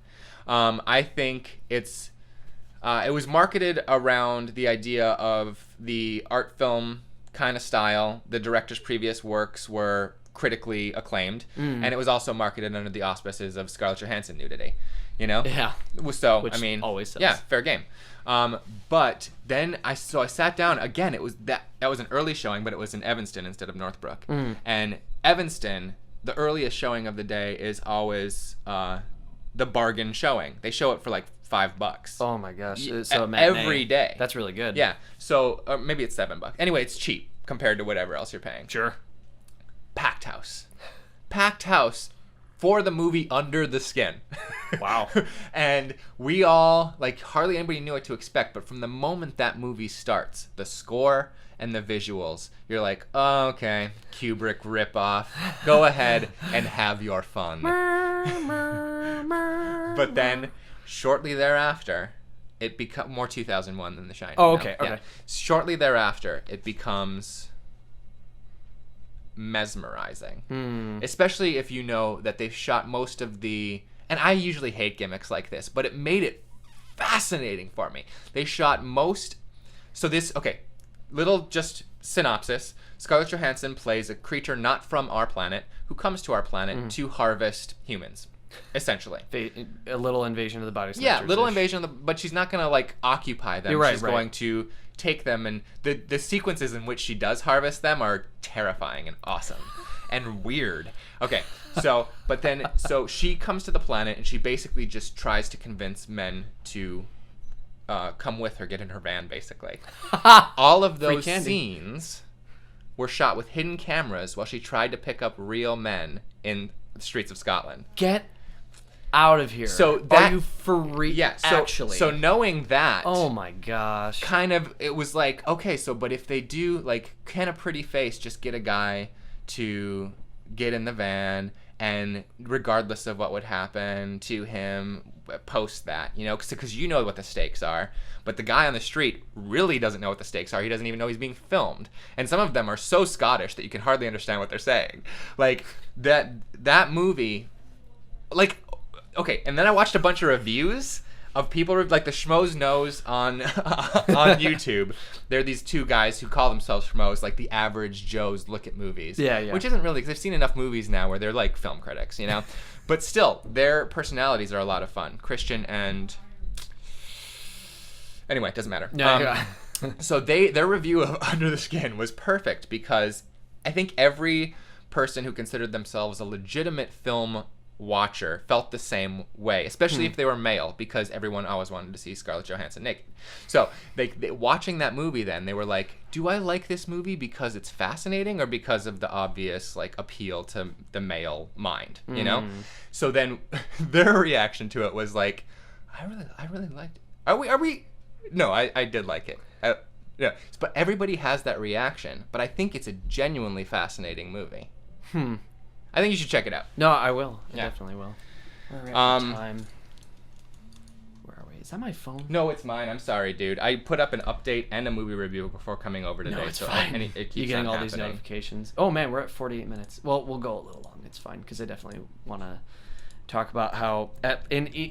I think it was marketed around the idea of the art film kind of style. The director's previous works were critically acclaimed, and it was also marketed under the auspices of Scarlett Johansson nudity. You know? Yeah. So Which I mean, always sells. yeah, fair game. But then I sat down again. It was that was an early showing, but it was in Evanston instead of Northbrook. And Evanston, the earliest showing of the day is always the bargain showing. They show it for like $5. Oh my gosh! So a matinee. Every day. That's really good. Yeah. So maybe it's $7. Anyway, it's cheap compared to whatever else you're paying. Sure. Packed house for the movie Under the Skin. Wow. And we all, like, hardly anybody knew what to expect, but from the moment that movie starts, the score and the visuals, you're like, oh, okay, Kubrick ripoff. Go ahead and have your fun. But then, shortly thereafter, it becomes more 2001 than The Shining. Oh, okay, Yeah. okay. Shortly thereafter, it becomes mesmerizing, especially if you know that they've shot most of the, and I usually hate gimmicks like this, but it made it fascinating for me. They shot most, so this, okay, little just synopsis. Scarlett Johansson plays a creature not from our planet who comes to our planet to harvest humans, essentially. A little invasion of the body snatchers. Yeah, little invasion of the, but she's not gonna like occupy them. You're right, She's right. going to take them, and the sequences in which she does harvest them are terrifying and awesome and weird. Okay, so she comes to the planet and she basically just tries to convince men to come with her, get in her van, basically. All of those scenes were shot with hidden cameras while she tried to pick up real men in the streets of Scotland. Get out of here. So that, are you for real? Yeah. So knowing that. Oh my gosh. Kind of, it was like, okay, so but if they do, like, can a pretty face just get a guy to get in the van, and regardless of what would happen to him, post that, you know, because you know what the stakes are, but the guy on the street really doesn't know what the stakes are. He doesn't even know he's being filmed, and some of them are so Scottish that you can hardly understand what they're saying. Like that movie, like. Okay, and then I watched a bunch of reviews of people, like the Schmoes Knows on YouTube. There are these two guys who call themselves Schmoes, like the average Joes look at movies. Yeah. Which isn't really, because I've seen enough movies now where they're like film critics, you know? But still, their personalities are a lot of fun. Christian and... Anyway, it doesn't matter. Yeah. So their review of Under the Skin was perfect, because I think every person who considered themselves a legitimate film watcher felt the same way, especially if they were male, because everyone always wanted to see Scarlett Johansson naked. So they watching that movie, then they were like, do I like this movie because it's fascinating or because of the obvious like appeal to the male mind, you know? So then their reaction to it was like, I really liked it. Are we no, I did like it. Yeah, but everybody has that reaction, but I think it's a genuinely fascinating movie. I think you should check it out. No, I will. I Yeah. definitely will. All right, time. Where are we? Is that my phone? No, it's mine. I'm sorry, dude. I put up an update and a movie review before coming over today. No, it's so fine. And it keeps You're getting on all these happening. notifications. Oh man, we're at 48 minutes. Well, we'll go a little long. It's fine, because I definitely want to talk about how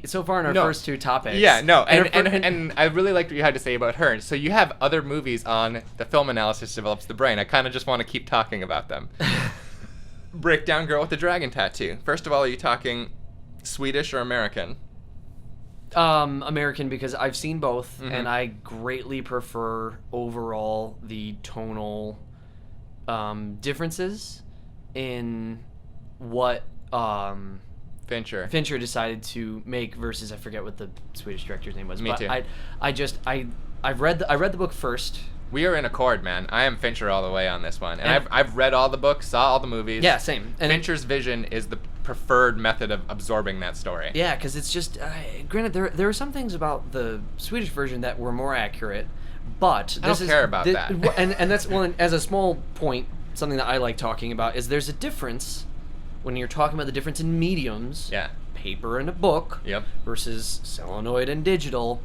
so far in our first two topics. Yeah, no, and I really liked what you had to say about her. So you have other movies on the Film Analysis Develops the Brain. I kind of just want to keep talking about them. Breakdown Girl with the Dragon Tattoo. First of all, are you talking Swedish or American? American, because I've seen both, and I greatly prefer overall the tonal differences in what Fincher decided to make versus, I forget what the Swedish director's name was. Me too. I've read the book first. We are in accord, man. I am Fincher all the way on this one. And I've read all the books, saw all the movies. Yeah, same. And Fincher's vision is the preferred method of absorbing that story. Yeah, because it's just, granted, there are some things about the Swedish version that were more accurate, but I don't care about that. And that's, well, as a small point, something that I like talking about is there's a difference when you're talking about the difference in mediums. Yeah. Paper and a book. Yep. Versus solenoid and digital.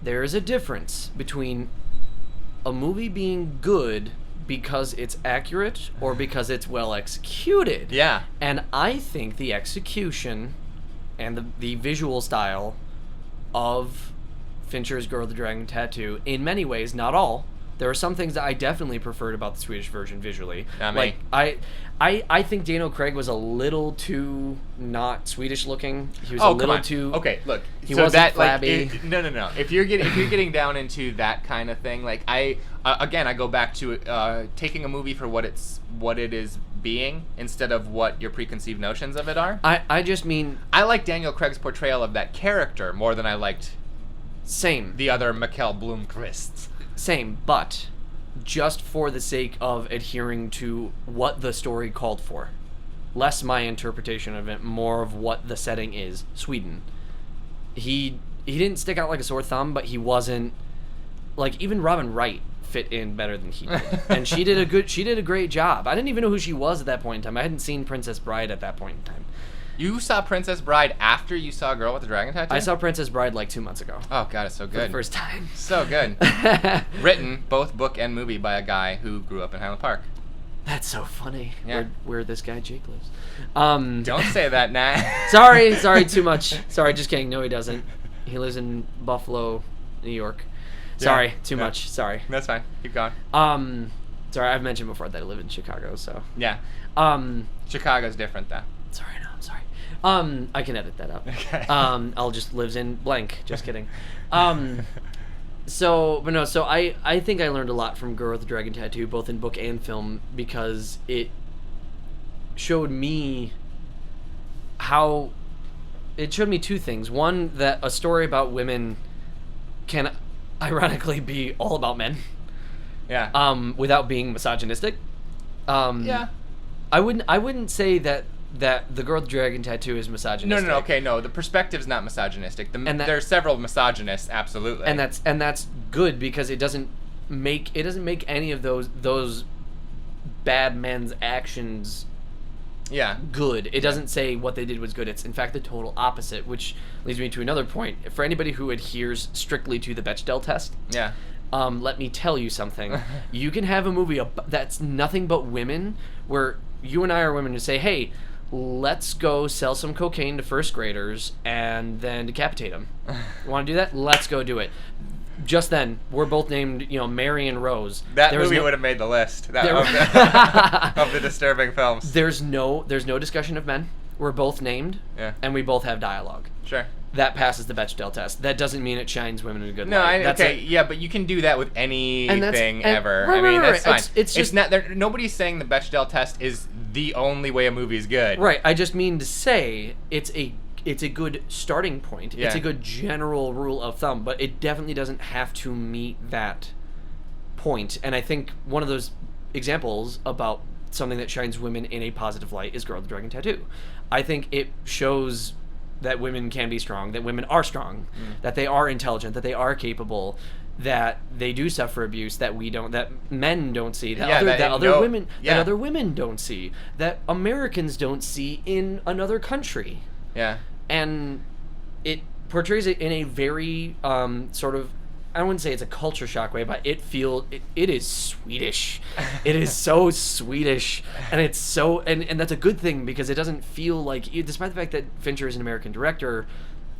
There is a difference between a movie being good because it's accurate or because it's well executed. Yeah. And I think the execution and the visual style of Fincher's Girl with the Dragon Tattoo, in many ways, not all, There are some things that I definitely preferred about the Swedish version visually. Not like me. I think Daniel Craig was a little too not Swedish looking. He was a Come little on. too. Okay, look. He so wasn't that flabby. like no. If you're getting down into that kind of thing, like I go back to taking a movie for what it is being instead of what your preconceived notions of it are. I just mean I like Daniel Craig's portrayal of that character more than I liked same. the other Mikkel Blomkvist. Same, but just for the sake of adhering to what the story called for. Less my interpretation of it, more of what the setting is. Sweden. He didn't stick out like a sore thumb, but he wasn't like even Robin Wright fit in better than he did. And she did a great job. I didn't even know who she was at that point in time. I hadn't seen Princess Bride at that point in time. You saw Princess Bride after you saw Girl with the Dragon Tattoo? I saw Princess Bride like 2 months ago. Oh god, it's so For the good. first time. So good. Written, both book and movie, by a guy who grew up in Highland Park. That's so funny. Yeah. Where this guy Jake lives. Don't say that, Nat. Sorry, too much. Sorry, just kidding. No, he doesn't. He lives in Buffalo, New York. Sorry, too much. Sorry. That's fine. Keep going. Sorry, I've mentioned before that I live in Chicago, so. Yeah. Chicago's different, though. Sorry, no, I'm sorry. I can edit that out. Okay. I'll just lives in blank. Just kidding. So I think I learned a lot from Girl with the Dragon Tattoo, both in book and film, because it showed me two things. One, that a story about women can ironically be all about men. Yeah. Without being misogynistic. Yeah. I wouldn't say that the Girl with the Dragon Tattoo is misogynistic. No. Okay, no. The perspective's not misogynistic. There are several misogynists, absolutely. And that's good because it doesn't make any of those bad men's actions good. It doesn't say what they did was good. It's in fact the total opposite, which leads me to another point. For anybody who adheres strictly to the Bechdel test, let me tell you something. You can have a movie that's nothing but women, where you and I are women, who say, hey, let's go sell some cocaine to first graders and then decapitate them. You want to do that? Let's go do it. Just then, we're both named, Mary and Rose. That movie would have made the list of the disturbing films. There's no discussion of men. We're both named, and we both have dialogue. Sure. That passes the Bechdel test. That doesn't mean it shines women in a good No, light. but you can do that with anything ever. Right, that's fine. It's just not. Nobody's saying the Bechdel test is the only way a movie is good. Right. I just mean to say it's a good starting point. Yeah. It's a good general rule of thumb, but it definitely doesn't have to meet that point. And I think one of those examples about something that shines women in a positive light is Girl with the Dragon Tattoo. I think it shows that women can be strong, that women are strong, that they are intelligent, that they are capable, that they do suffer abuse that we don't, that men don't see, that other women don't see, that Americans don't see in another country. Yeah. And it portrays it in a very sort of, I wouldn't say it's a culture shock way, but it is Swedish. It is so Swedish, and it's so and that's a good thing because it doesn't feel like, despite the fact that Fincher is an American director,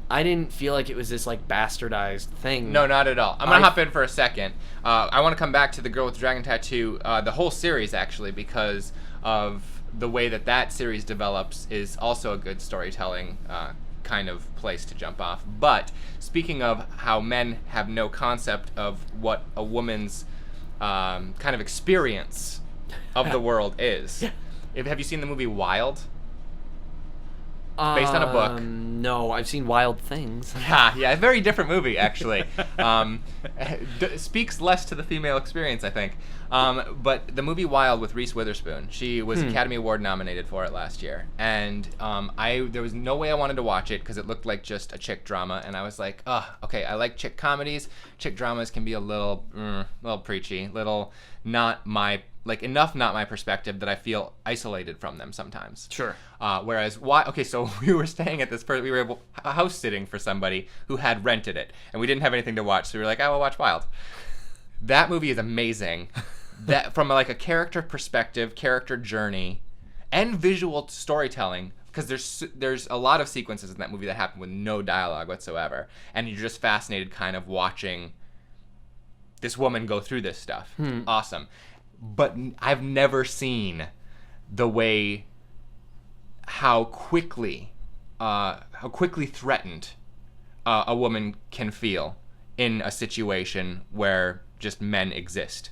I didn't feel like it was this like bastardized thing. No, not at all. I'm gonna hop in for a second. I want to come back to the Girl with the Dragon Tattoo, the whole series actually, because of the way that series develops is also a good storytelling kind of place to jump off. But speaking of how men have no concept of what a woman's kind of experience of the world is. Have you seen the movie Wild? Based on a book. No, I've seen Wild Things. Yeah, a very different movie, actually. Speaks less to the female experience, I think. But the movie Wild with Reese Witherspoon, she was Academy Award nominated for it last year. And there was no way I wanted to watch it because it looked like just a chick drama. And I was like, okay, I like chick comedies. Chick dramas can be a little preachy, not my perspective that I feel isolated from them sometimes. Sure. Whereas, so we were staying at this we were house sitting for somebody who had rented it, and we didn't have anything to watch, so we were like, we'll watch Wild. That movie is amazing. That from like a character perspective, character journey, and visual storytelling, because there's a lot of sequences in that movie that happen with no dialogue whatsoever, and you're just fascinated kind of watching this woman go through this stuff. Awesome. But I've never seen the way how quickly threatened a woman can feel in a situation where just men exist.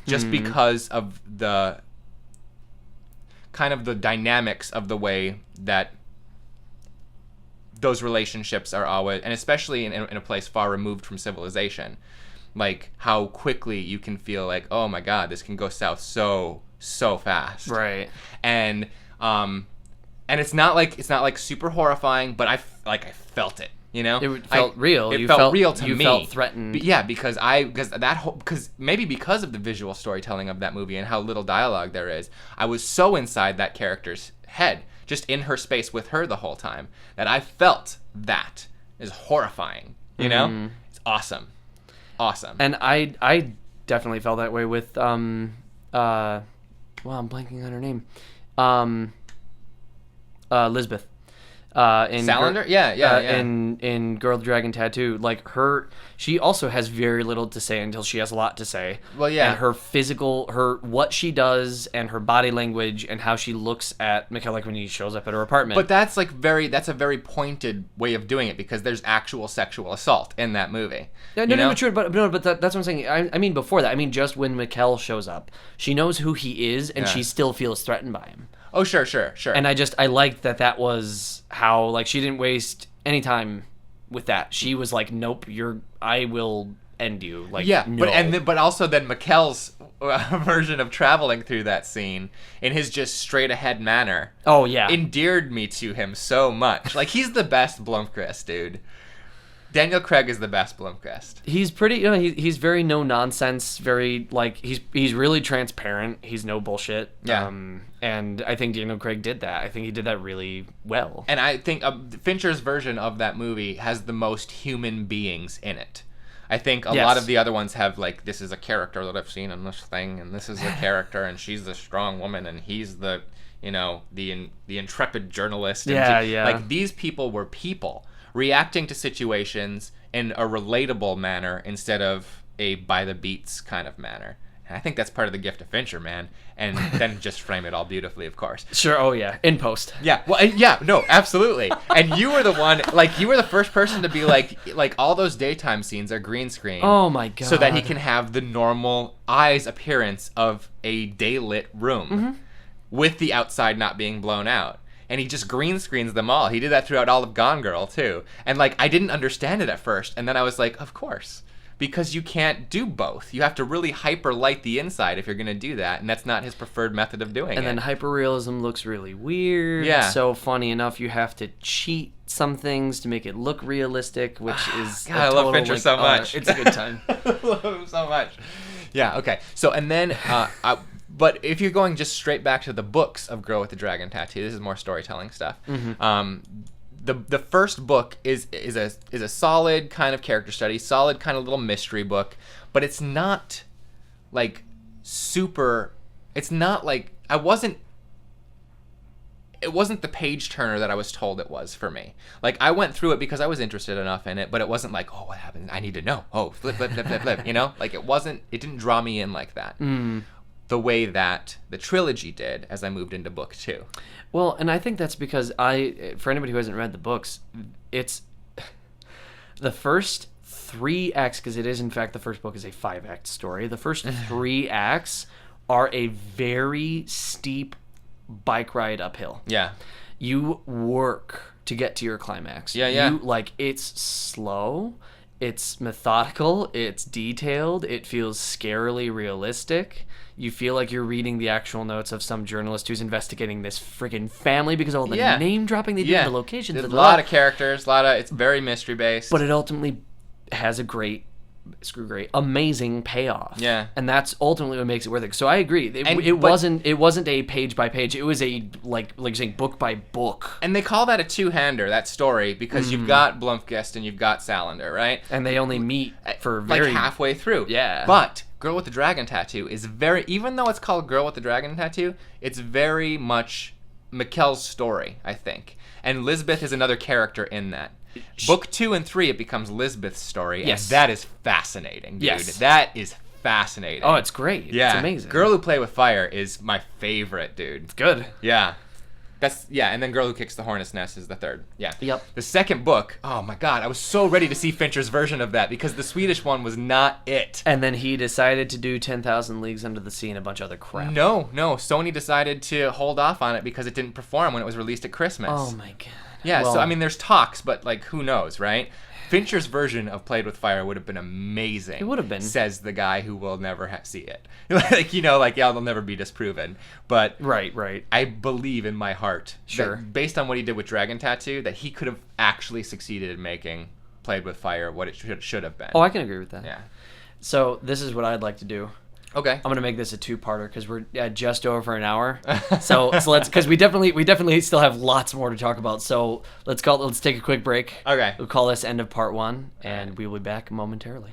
Just because of the kind of the dynamics of the way that those relationships are always, and especially in a place far removed from civilization, like how quickly you can feel like, oh my God, this can go south so fast. Right. And it's not like super horrifying, but I felt it. You know, it felt real. It felt real to me. You felt threatened. Yeah, because maybe because of the visual storytelling of that movie and how little dialogue there is, I was so inside that character's head, just in her space with her the whole time, that I felt that is horrifying. You know, it's awesome. And I definitely felt that way with well, I'm blanking on her name, Lisbeth. In Salander? Yeah. In Girl with the Dragon Tattoo, like she also has very little to say until she has a lot to say. Well, yeah. And what she does and her body language and how she looks at Mikkel, like when he shows up at her apartment. But that's a very pointed way of doing it, because there's actual sexual assault in that movie. No, true, but that's what I'm saying. I mean, before that, I mean, just when Mikkel shows up, she knows who he is, and she still feels threatened by him. Oh, sure. And I liked that was how, like, she didn't waste any time with that. She was like, nope, I will end you. Like, yeah, no. but also then Mikkel's version of traveling through that scene in his just straight ahead manner. Oh, yeah. Endeared me to him so much. Like, he's the best Blomkvist, dude. Daniel Craig is the best Blomkvist. He's pretty, he's very no nonsense, very, like, he's really transparent. He's no bullshit. Yeah. And I think Daniel Craig did that. I think he did that really well. And I think Fincher's version of that movie has the most human beings in it. I think a lot of the other ones have, like, this is a character that I've seen in this thing, and this is a character, and she's the strong woman, and he's the, the intrepid journalist. And like, these people were people reacting to situations in a relatable manner instead of a by the beats kind of manner. And I think that's part of the gift of Fincher, man. And then just frame it all beautifully, of course. Sure. Oh yeah. In post. Yeah. Well. Yeah. No. Absolutely. And you were the one. Like, you were the first person to be like all those daytime scenes are green screen. Oh my God. So that he can have the normal eyes appearance of a daylit room, with the outside not being blown out. And he just green screens them all. He did that throughout all of Gone Girl, too. And, like, I didn't understand it at first. And then I was like, of course. Because you can't do both. You have to really hyper-light the inside if you're going to do that. And that's not his preferred method of doing it. And then hyper-realism looks really weird. Yeah. So, funny enough, you have to cheat some things to make it look realistic, which is God, I love Fincher so much. It's a good time. I love him so much. Yeah, okay. So, and then... But if you're going just straight back to the books of Girl with the Dragon Tattoo, this is more storytelling stuff. The first book is a solid kind of character study, solid kind of little mystery book, but it's not like super. It's not like it wasn't the page turner that I was told it was for me. Like, I went through it because I was interested enough in it, but it wasn't like, oh, what happened? I need to know. Oh, flip, you know? Like, it didn't draw me in like that. The way that the trilogy did as I moved into book 2. Well, and I think that's because for anybody who hasn't read the books, it's the first 3 acts, because it is, in fact, the first book is a 5-act story. The first 3 acts are a very steep bike ride uphill. Yeah. You work to get to your climax. Yeah. It's slow. It's methodical, it's detailed, it feels scarily realistic. You feel like you're reading the actual notes of some journalist who's investigating this friggin' family because of all the name dropping they do, the locations. There's a lot of characters, it's very mystery based. But it ultimately has a amazing payoff. Yeah. And that's ultimately what makes it worth it. So I agree. It wasn't a page by page. It was a like you're saying, book by book. And they call that a two-hander, that story, because you've got Blomkvist and you've got Salander, right? And they only meet for like halfway through. Yeah. But Girl with the Dragon Tattoo is even though it's called Girl with the Dragon Tattoo, it's very much Mikkel's story, I think. And Lisbeth is another character in that. Book 2 and 3, it becomes Lisbeth's story. Yes. And that is fascinating, dude. Yes. That is fascinating. Oh, it's great. Yeah. It's amazing. Girl Who Play with Fire is my favorite, dude. It's good. Yeah. And then Girl Who Kicks the Hornet's Nest is the third. Yeah. Yep. The second book, oh my god, I was so ready to see Fincher's version of that because the Swedish one was not it. And then he decided to do 10,000 Leagues Under the Sea and a bunch of other crap. No. Sony decided to hold off on it because it didn't perform when it was released at Christmas. Oh my god. Yeah, Well, so I mean, there's talks, but like, who knows, right? Fincher's version of Played with Fire would have been amazing. It would have been. Says the guy who will never see it. They'll never be disproven. But Right. I believe in my heart, Sure. that based on what he did with Dragon Tattoo, that he could have actually succeeded in making Played with Fire what it should have been. Oh, I can agree with that. Yeah. So this is what I'd like to do. Okay. I'm gonna make this a two-parter because we're just over an hour. So let's, because we definitely still have lots more to talk about. So let's take a quick break. Okay. We'll call this end of part 1, and we will be back momentarily.